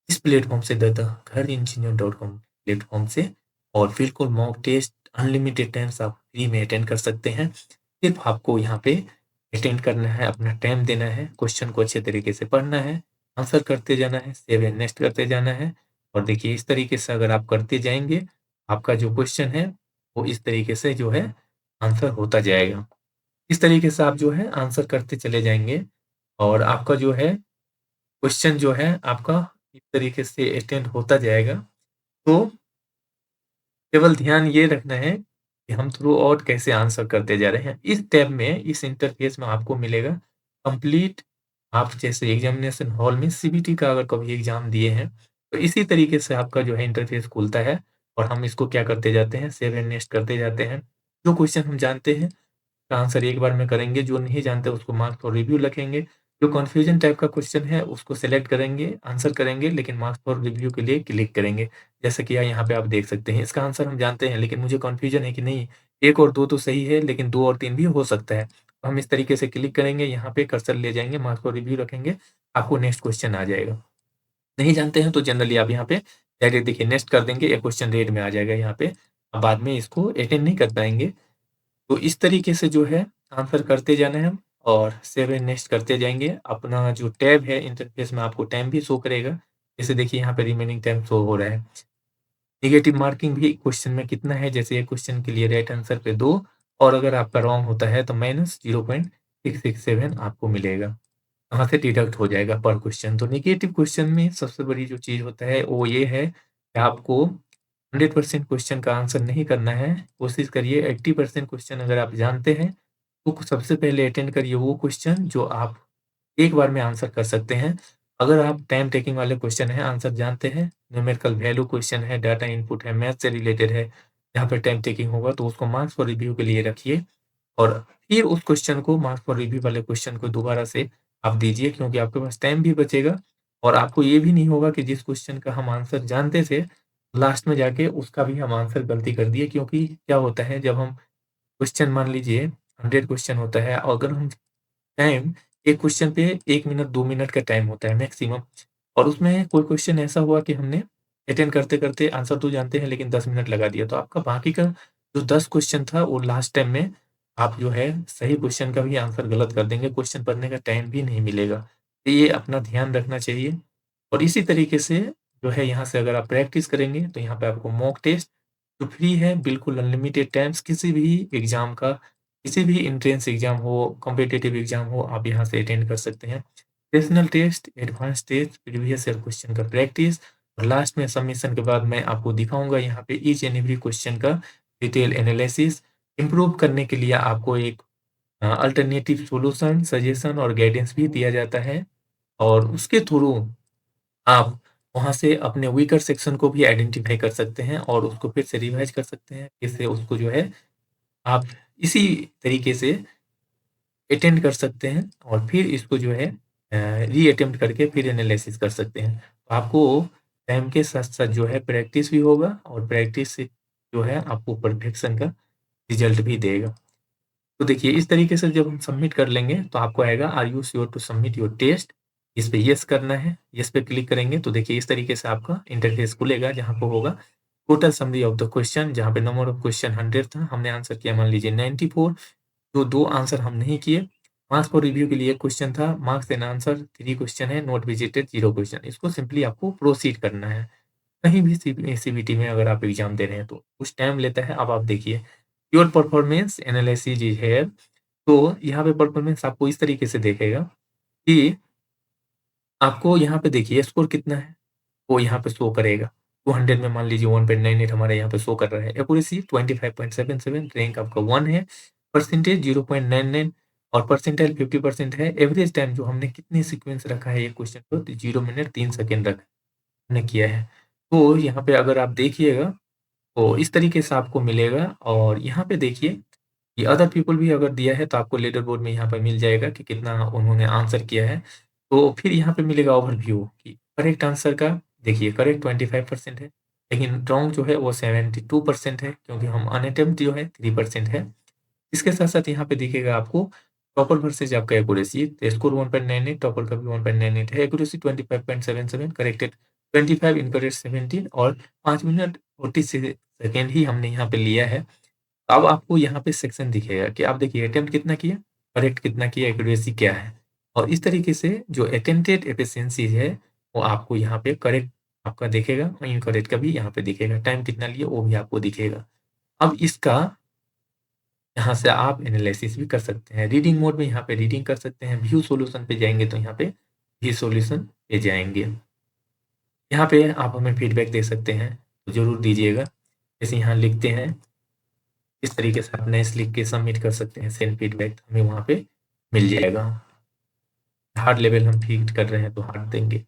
इस प्लेटफ़ॉर्म से द घरइंजीनियर.com प्लेटफ़ॉर्म से और बिल्कुल मॉक टेस्ट अनलिमिटेड टाइम्स आप फ्री में अटेंड कर सकते हैं। सिर्फ़ आपको यहाँ पे अटेंड करना है, अपना टाइम देना है, क्वेश्चन को अच्छे तरीके से पढ़ना है, आंसर करते जाना है, सेव एंड नेक्स्ट करते जाना है और देखिए इस तरीके से अगर आप करते जाएँगे, आपका जो क्वेश्चन है, वो इस तरीके से जो है आंसर होता जाएगा। इस तरीके से आप जो है आंसर करते चले जाएँगे और आपका जो है क्वेश्चन जो है आपका इस तरीके से अटेंड होता जाएगा। तो केवल ध्यान ये रखना है कि हम थ्रू आउट कैसे आंसर करते जा रहे हैं। इस टैब में, इस इंटरफ़ेस में आपको मिलेगा कंप्लीट आप जैसे एग्ज़ामिनेशन हॉल में सीबीटी का अगर कभी एग्ज़ाम दिए हैं, तो इसी तरीके से आपका जो है इंटरफ़ेस खुलता है और हम इसको क्या करते जाते हैं, सेव एंड नेक्स्ट करते जाते हैं। जो क्वेश्चन हम जानते हैं का आंसर एक बार में करेंगे, जो नहीं जानते उसको मार्क्स फॉर रिव्यू लिखेंगे। जो कन्फ्यूजन टाइप का क्वेश्चन है उसको सेलेक्ट करेंगे, आंसर करेंगे लेकिन मार्क्स फॉर रिव्यू के लिए क्लिक करेंगे। जैसे कि यहाँ पे आप देख सकते हैं, इसका आंसर हम जानते हैं लेकिन मुझे कन्फ्यूजन है कि नहीं 1 और 2 तो सही है लेकिन 2 और 3 भी हो सकता है। तो हम इस तरीके से क्लिक करेंगे, यहाँ पे कर्सर ले जाएँगे, मार्क्स फॉर रिव्यू रखेंगे, आपको नेक्स्ट क्वेश्चन आ जाएगा। नहीं जानते हैं तो जनरली आप यहाँ पे डायरेक्ट देखिए नेक्स्ट कर देंगे, एक क्वेश्चन रेड में आ जाएगा यहाँ पे। अब बाद में इसको अटेंड नहीं कर पाएँगे। तो इस तरीके से जो है आंसर करते जाना है और सेव एंड नेक्स्ट करते जाएँगे। अपना जो टैब है इंटरफ़ेस में आपको टाइम भी शो करेगा। जैसे देखिए यहाँ पे रिमेनिंग टाइम शो हो रहा है। नेगेटिव मार्किंग भी क्वेश्चन में कितना है, जैसे एक क्वेश्चन के लिए राइट आंसर पे 2 और अगर आपका रॉन्ग होता है तो माइनस 0.667 आपको मिलेगा। वहाँ से डिडक्ट हो जाएगा पर क्वेश्चन। तो नेगेटिव क्वेश्चन में सबसे बड़ी जो चीज़ होता है वो ये है कि आपको 100% क्वेश्चन का आंसर नहीं करना है। कोशिश करिए 80% क्वेश्चन अगर आप जानते हैं, तो सबसे पहले अटेंड करिए वो क्वेश्चन जो आप एक बार में आंसर कर सकते हैं। अगर आप टाइम टेकिंग वाले क्वेश्चन हैं, आंसर जानते हैं, न्यूमेरिकल वैल्यू क्वेश्चन है, डाटा इनपुट है, मैथ से रिलेटेड है, जहाँ पे टाइम टेकिंग होगा तो उसको मार्क्स फॉर रिव्यू के लिए रखिए और फिर उस क्वेश्चन को मार्क्स फॉर रिव्यू वाले क्वेश्चन को दोबारा से आप दीजिए क्योंकि आपके पास टाइम भी बचेगा और आपको ये भी नहीं होगा कि जिस क्वेश्चन का हम आंसर जानते थे, लास्ट में जाके उसका भी हम आंसर गलती कर दिए क्योंकि क्या होता है जब हम क्वेश्चन मान लीजिए 100 क्वेश्चन होता है और अगर हम टाइम एक क्वेश्चन पे 1 मिनट 2 मिनट का टाइम होता है मैक्सिमम और उसमें कोई क्वेश्चन ऐसा हुआ कि हमने अटेम्प्ट करते-करते आंसर तो जानते हैं लेकिन 10 मिनट लगा दिया। तो आपका बाकी का जो 10 क्वेश्चन था वो लास्ट टाइम में आप जो है सही क्वेश्चन का भी आंसर गलत कर देंगे, क्वेश्चन पढ़ने का टाइम भी नहीं मिलेगा। तो ये अपना ध्यान रखना चाहिए और इसी तरीके से जो है यहाँ से अगर आप प्रैक्टिस करेंगे तो यहाँ पे आपको मॉक टेस्ट जो फ्री है बिल्कुल अनलिमिटेड टाइम्स किसी भी एग्ज़ाम का किसी भी एंट्रेंस एग्ज़ाम हो, कॉम्पिटिटिव एग्ज़ाम हो, आप यहाँ से अटेंड कर सकते हैं। Sessional test, advance test, previous year question का प्रैक्टिस और लास्ट में सबमिशन के बाद मैं आपको दिखाऊँगा यहाँ पे ईच एंड एवरी क्वेश्चन का डिटेल एनालिसिस। इम्प्रूव करने के लिए आपको एक अल्टरनेटिव सॉल्यूशन, सजेशन और गाइडेंस भी दिया जाता है और उसके थ्रू आप वहाँ से अपने वीकर सेक्शन को भी आइडेंटिफ़ाई कर सकते हैं और उसको फिर से रिवाइज़ कर सकते हैं। इससे उसको जो है आप इसी तरीके से अटेम्प्ट कर सकते हैं और फिर इसको जो है री-अटेम्प्ट करके फिर एनालिसिस कर सकते हैं। तो आपको टाइम के साथ-साथ जो है प्रैक्टिस भी होगा और प्रैक्टिस से जो है आपको परफेक्शन का रिज़ल्ट भी देगा। तो देखिए इस तरीके से जब हम सबमिट कर लेंगे तो आपको आएगा are you sure to submit your test? इस पे येस करना है। येस पे क्लिक करेंगे तो देखिए इस तरीके से आपका इंटरफेस खुलेगा जहाँ पे होगा total summary of the question, जहाँ पे नंबर ऑफ क्वेश्चन 100 था, हमने आंसर किया मान लीजिए 94। जो 2 आंसर हम नहीं किए। मार्क्स फॉर रिव्यू के लिए एक क्वेश्चन था, मार्क्स एंड आंसर 3 क्वेश्चन है, नोट विजिटेड 0 क्वेश्चन। इसको सिंपली आपको प्रोसीड करना है। कहीं भी सीबीटी में अगर आप एग्जाम दे रहे हैं तो कुछ टाइम लेता है। अब आप देखिए your performance analysis is here. तो यहाँ पे परफॉर्मेंस आपको इस तरीके से देखेगा कि आपको यहाँ पे देखिए स्कोर कितना है, वो यहाँ पे शो करेगा। 200 में मान लीजिए 1.98 हमारे यहाँ पे शो कर रहा है। एक्यूरेसी 25.77, रैंक आपका 1 है, परसेंटेज 0.99 और परसेंटाइल 50% है। एवरेज टाइम जो हमने कितने सीक्वेंस रखा है ये क्वेश्चन को, तो 0 मिनट 3 सेकंड रखा हमने किया है। तो यहाँ पे अगर आप देखिएगा तो इस तरीके से आपको मिलेगा और यहाँ पे देखिए कि अदर पीपल भी अगर दिया है तो आपको लीडर बोर्ड में यहाँ पे मिल जाएगा कि कितना उन्होंने आंसर किया है। तो फिर यहाँ पे मिलेगा ओवरव्यू कि करेक्ट आंसर का देखिए करेक्ट 25% है, लेकिन रॉन्ग जो है वो 72% है क्योंकि हम अनअटेम्प्ट जो है 3% है। इसके साथ-साथ यहाँ पे दिखेगा आपको टॉपर वर्सेस आपका एक्यूरेसी, तो स्कोर 1.98, टॉपर का भी 1.98 है, एक्यूरेसी 25.77, करेक्टेड 25, इनकरेक्ट 17 और 5 मिनट 40 सेकंड ही हमने यहाँ पे लिया है। अब आपको यहाँ पे सेक्शन दिखेगा कि आप देखिए अटेम्प्ट कितना किया, करेक्ट कितना किया, एक्यूरेसी क्या है और इस तरीके से जो अटेम्प्टेड एफिशिएंसी है, वो आपको यहाँ पे करेक्ट आपका दिखेगा और इनकरेक्ट का भी यहाँ पे दिखेगा, टाइम कितना लिया वो भी आपको दिखेगा। अब इसका यहाँ से आप एनालिसिस भी कर सकते हैं। रीडिंग मोड में यहाँ पे रीडिंग कर सकते हैं, व्यू सॉल्यूशन पे जाएँगे तो यहाँ पे व्यू सॉल्यूशन पे जाएँगे। यहाँ पे आप हमें फीडबैक दे सकते हैं, तो ज़रूर दीजिएगा। जैसे यहाँ लिखते हैं, इस तरीके से आप नाइस लिख के सबमिट कर सकते हैं, सेंड फीडबैक हमें वहाँ पे मिल जाएगा। हार्ड लेवल हम फीड कर रहे हैं तो हार्ड देंगे।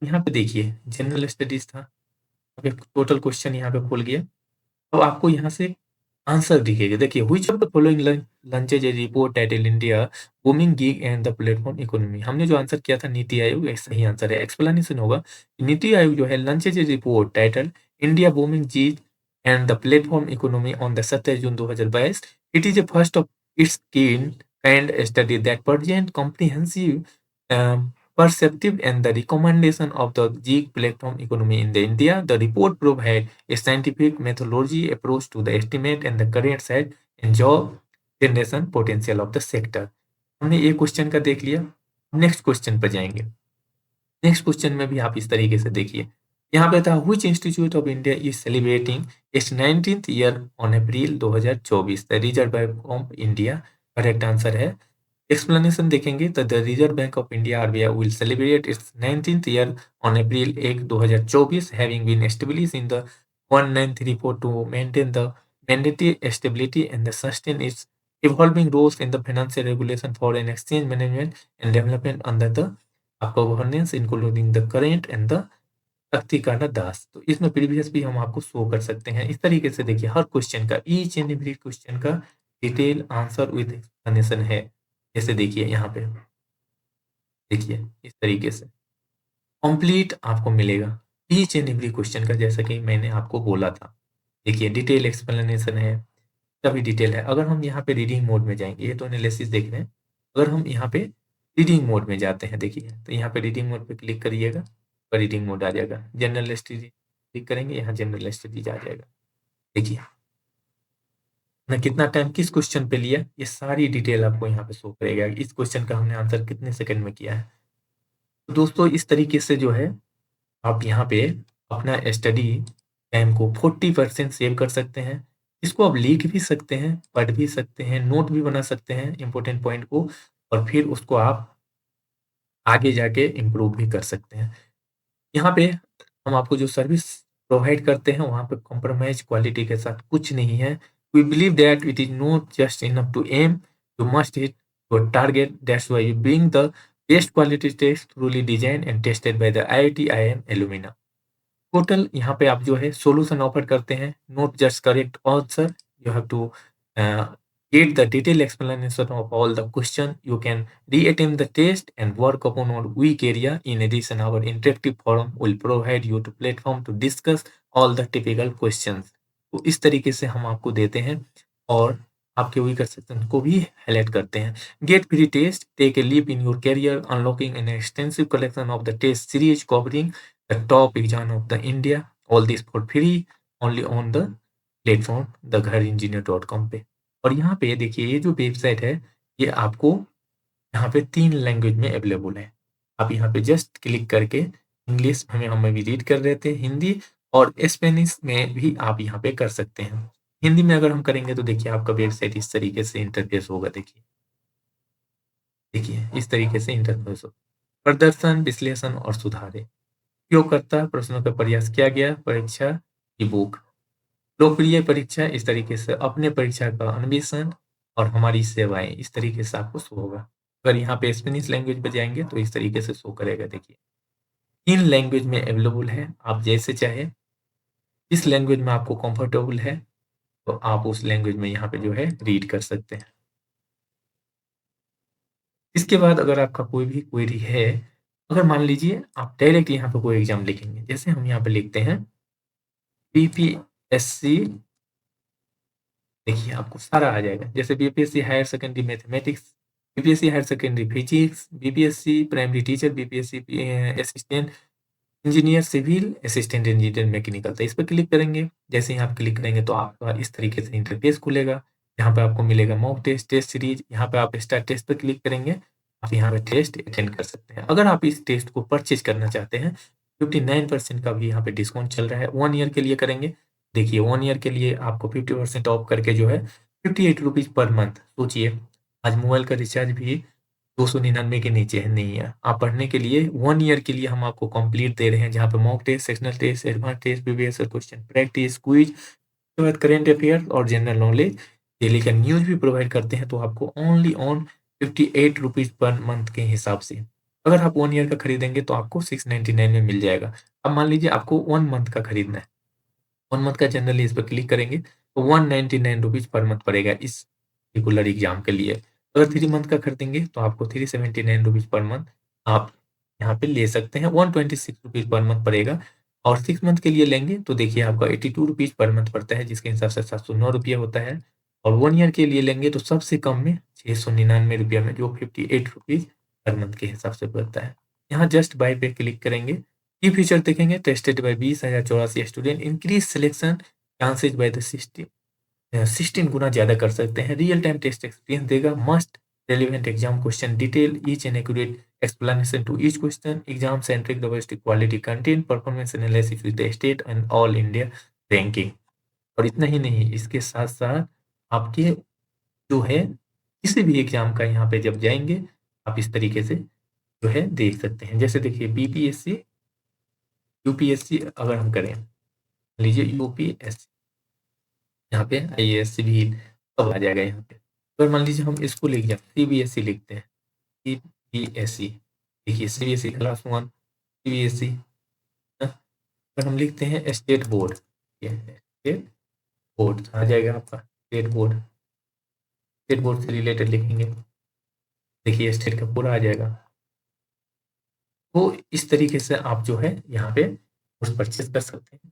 यहाँ पे देखिए जनरल स्टडीज़ था, अब एक टोटल क्वेश्चन यहाँ पे खुल गया। अब आपको यहाँ से आंसर दिखेगा। देखिए which of the following launches a report title India booming gig and the platform economy. हमने जो आंसर किया था नीति आयोग, ये सही आंसर है। एक्सप्लेनेशन होगा नीति आयोग जो है launches a report title India booming gig and the platform economy on the 27 June 2022। It is a first of its kind study that present comprehensive perspective and the recommendation of the gig platform economy in the India. The report provide a scientific methodology approach to the estimate and the current size and job generation potential of the sector. हमने ये question का देख लिया। Next question पर जाएंगे। Next question में भी आप इस तरीके से देखिए, यहाँ पे था which institute of India is celebrating its 19th year on April 2024। The reserve bank of India correct answer है। एक्सप्लेनेशन देखेंगे तो the reserve bank of India RBI will celebrate its 19th year on April 1 2024 having been established in the 1934 to maintain the mandatory stability and the sustain its evolving roles in the financial regulation, foreign exchange management and development under the आपका governance including the current and the तख्ती का दास। तो इसमें previous भी हम आपको show कर सकते हैं। इस तरीके से देखिए हर क्वेश्चन का ईच एंड एवरी क्वेश्चन का डिटेल आंसर विद एक्सप्लेनेशन है। जैसे देखिए यहाँ पे देखिए इस तरीके से कंप्लीट आपको मिलेगा ईच एंड एवरी क्वेश्चन का, जैसा कि मैंने आपको बोला था। देखिए डिटेल एक्सप्लेनेशन है, सभी डिटेल है। अगर हम यहाँ पे रीडिंग मोड में जाएंगे, ये तो एनालिसिस देख रहे हैं, अगर हम यहाँ पे रीडिंग मोड में जाते हैं देखिए, तो यहाँ पे रीडिंग मोड पे क्लिक करिएगा तो रीडिंग मोड आ जाएगा। जनरल स्टडी क्लिक करेंगे, यहाँ जनरल स्टडीज आ जाएगा। देखिए मैं कितना टाइम किस क्वेश्चन पे लिया, ये सारी डिटेल आपको यहाँ पे शो करेगा। इस क्वेश्चन का हमने आंसर कितने सेकंड में किया है। तो दोस्तों इस तरीके से जो है आप यहाँ पे अपना स्टडी टाइम को 40% सेव कर सकते हैं। इसको आप लिख भी सकते हैं, पढ़ भी सकते हैं, नोट भी बना सकते हैं इम्पोर्टेंट पॉइंट को, और फिर उसको आप आगे जाके इम्प्रूव भी कर सकते हैं। यहाँ पे हम आपको जो सर्विस प्रोवाइड करते हैं वहाँ पे कॉम्प्रोमाइज क्वालिटी के साथ कुछ नहीं है। We believe that it is not just enough to aim, you must hit your target. That's why you bring the best quality test truly designed and tested by the IIT IIM Illumina. Total यहाँ पे आप जो है solution offer करते हैं, not just correct answer. You have to get the detailed explanation of all the question. You can reattempt the test and work upon our weak area. In addition, our interactive forum will provide you to platform to discuss all the typical questions. तो इस तरीके से हम आपको देते हैं और आपके वीकर सेक्शन को भी हाईलाइट करते हैं. Get free test, take a leap in your career, unlocking an extensive collection of the test series covering the top exam of the India. All this for free only on the platform theghar-engineer.com पे. और यहाँ पे देखिए ये जो website है ये आपको यहाँ पे 3 लैंग्वेज में अवेलेबल है. आप यहाँ पे जस्ट क्लिक करके इंग्लिश हम भी रीड कर रहे थे, हिंदी और स्पेनिश में भी आप यहाँ पे कर सकते हैं. हिंदी में अगर हम करेंगे तो देखिए आपका वेबसाइट इस तरीके से इंटरफेस होगा. देखिए इस तरीके से इंटरफेस होगा. प्रदर्शन, विश्लेषण और सुधारे, उपयोगकर्ता प्रश्नों का प्रयास किया गया, परीक्षा की बुक, लोकप्रिय परीक्षा, इस तरीके से अपने परीक्षा का अन्वेषण और हमारी सेवाएं, इस तरीके से आपको शो होगा. अगर यहाँ पे स्पेनिश लैंग्वेज पे जाएंगे तो इस तरीके से शो करेगा. देखिए 3 लैंग्वेज में अवेलेबल है, आप जैसे चाहे जिस लैंग्वेज में आपको कंफर्टेबल है तो आप उस लैंग्वेज में यहाँ पे जो है रीड कर सकते हैं. इसके बाद अगर आपका कोई भी क्वेरी है, अगर मान लीजिए आप डायरेक्ट यहाँ पे कोई एग्जाम लिखेंगे, जैसे हम यहाँ पे लिखते हैं बीपीएससी, देखिए आपको सारा आ जाएगा. जैसे BPSC higher secondary mathematics, BPSC higher secondary physics, BPSC primary teacher, BPSC assistant engineer civil, assistant engineer mechanical. तो इस पर क्लिक करेंगे. जैसे ही आप क्लिक करेंगे तो आपका इस तरीके से इंटरफेस खुलेगा. यहाँ पे आपको मिलेगा मॉक टेस्ट, टेस्ट सीरीज. यहाँ पे आप स्टार्ट टेस्ट पर क्लिक करेंगे, आप यहाँ पे टेस्ट अटेंड कर सकते हैं. अगर आप इस टेस्ट को परचेज करना चाहते हैं 59% का भी यहाँ पे डिस्काउंट चल रहा है. 1 ईयर के लिए करेंगे, देखिए 1 ईयर के लिए आपको 50% ऑफ करके जो है 58 रुपीज़ पर मंथ. सोचिए आज मोबाइल का रिचार्ज भी 299 के नीचे है नहीं है. आप पढ़ने के लिए 1 ईयर के लिए हम आपको कंप्लीट दे रहे हैं, जहाँ पे mock test, sectional test, advance test, previous question practice, quiz, उसके बाद करेंट अफेयर और जनरल नॉलेज, डेली का न्यूज भी प्रोवाइड करते हैं. तो आपको only on 58 rupees per month के हिसाब से, अगर आप 1 ईयर का खरीदेंगे तो आपको 699 में मिल जाएगा. अब मान लीजिए आपको 1 मंथ का खरीदना है, 1 मंथ का जनरली इस पर क्लिक करेंगे तो 199 रुपीज़ पर मंथ पड़ेगा इस पर्टिकुलर एग्जाम के लिए. अगर 3 मंथ का खरीदेंगे तो आपको 379 रुपीज़ पर मंथ आप यहाँ पे ले सकते हैं. 126 रुपीज़ पर मंथ पड़ेगा. और 6 मंथ के लिए लेंगे तो देखिए आपका 82 रुपीज़ पर मंथ पड़ता है, जिसके हिसाब से 709 रुपया होता है. और 1 ईयर के लिए लेंगे तो सबसे कम में 699 रुपया में, जो 58 रुपीज़ पर मंथ के हिसाब से पड़ता है. यहाँ जस्ट बाय पे क्लिक करेंगे, की फीचर देखेंगे, tested by 20,084 student, increase selection chances by the 16 गुना ज़्यादा कर सकते हैं. रियल टाइम टेस्ट एक्सपीरियंस देगा, must relevant exam question detail, each and accurate explanation to each question, exam centric domestic quality content, performance analysis with the state and all India ranking. और इतना ही नहीं, इसके साथ साथ आपके जो है किसी भी एग्जाम का यहाँ पे जब जाएंगे आप इस तरीके से जो है देख सकते हैं. जैसे देखिए बीपीएससी, यूपीएससी अगर हम करें, लीजिए यूपीएससी, यहाँ पे आईएएस सिविल सब आ जाएगा. यहाँ पे अगर मान लीजिए हम स्कूल एग्जाम सीबीएसई लिखते हैं, सीबीएसई, देखिए सीबीएसई क्लास 1 सीबीएसई. अगर हम लिखते हैं स्टेट बोर्ड, स्टेट बोर्ड आ जाएगा आपका स्टेट बोर्ड. स्टेट बोर्ड से रिलेटेड लिखेंगे, देखिए स्टेट का पूरा आ जाएगा. तो इस तरीके से आप जो है यहाँ पे कोर्स परचेज कर सकते हैं.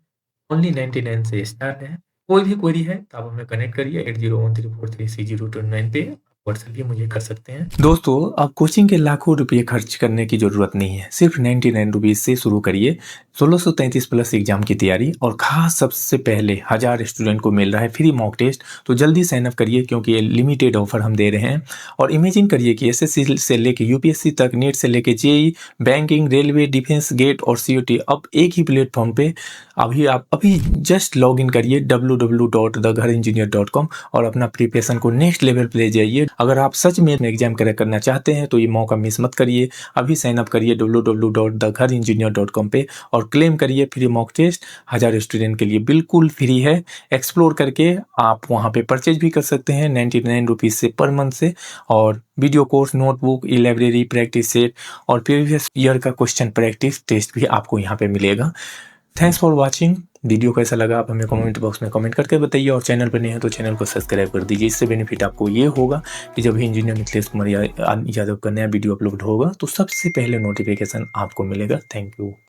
ओनली 99 से स्टार्ट है. कोई भी क्वेरी है तो आप हमें कनेक्ट करिए 8013433029 पे, व्हाट्सएप भी मुझे कर सकते हैं. दोस्तों अब कोचिंग के लाखों रुपये खर्च करने की जरूरत नहीं है, सिर्फ 99 रुपीज़ से शुरू करिए 1633 प्लस एग्जाम की तैयारी. और खास सबसे पहले 1000 स्टूडेंट को मिल रहा है फ्री मॉक टेस्ट, तो जल्दी साइन अप करिए क्योंकि ये लिमिटेड ऑफर हम दे रहे हैं. और इमेजिन करिए कि एसएससी से लेके यूपीएससी तक, नेट से लेके JE, banking, railway, defence, GATE और सीयूटी अब एक ही प्लेटफॉर्म पे अभी आप अभी जस्ट लॉग इन करिए www.thegharengineer.com और अपना प्रिपरेशन को नेक्स्ट लेवल पे ले जाइए। अगर आप सच में एग्जाम क्रैक करना चाहते हैं तो ये मौका मिस मत करिए। अभी साइन अप करिए www.thegharengineer.com पे और क्लेम करिए फ्री मॉक टेस्ट। 1000 स्टूडेंट के लिए बिल्कुल फ्री है। एक्सप्लोर करके आप वहाँ पे परचेज भी कर सकते हैं 99 रुपीज़ से पर मंथ से। और वीडियो कोर्स, नोटबुक, ई लाइब्रेरी, प्रैक्टिस सेट और प्रीवियस ईयर का क्वेश्चन प्रैक्टिस टेस्ट भी आपको यहाँ पे मिलेगा। Thanks for watching. वीडियो कैसा लगा आप हमें कमेंट बॉक्स में कमेंट करके बताइए और चैनल पर नहीं है तो चैनल को सब्सक्राइब कर दीजिए। इससे बेनिफिट आपको ये होगा कि जब भी इंजीनियर मिथिलेश कुमार यादव का नया वीडियो अपलोड होगा तो सबसे पहले नोटिफिकेशन आपको मिलेगा। Thank you.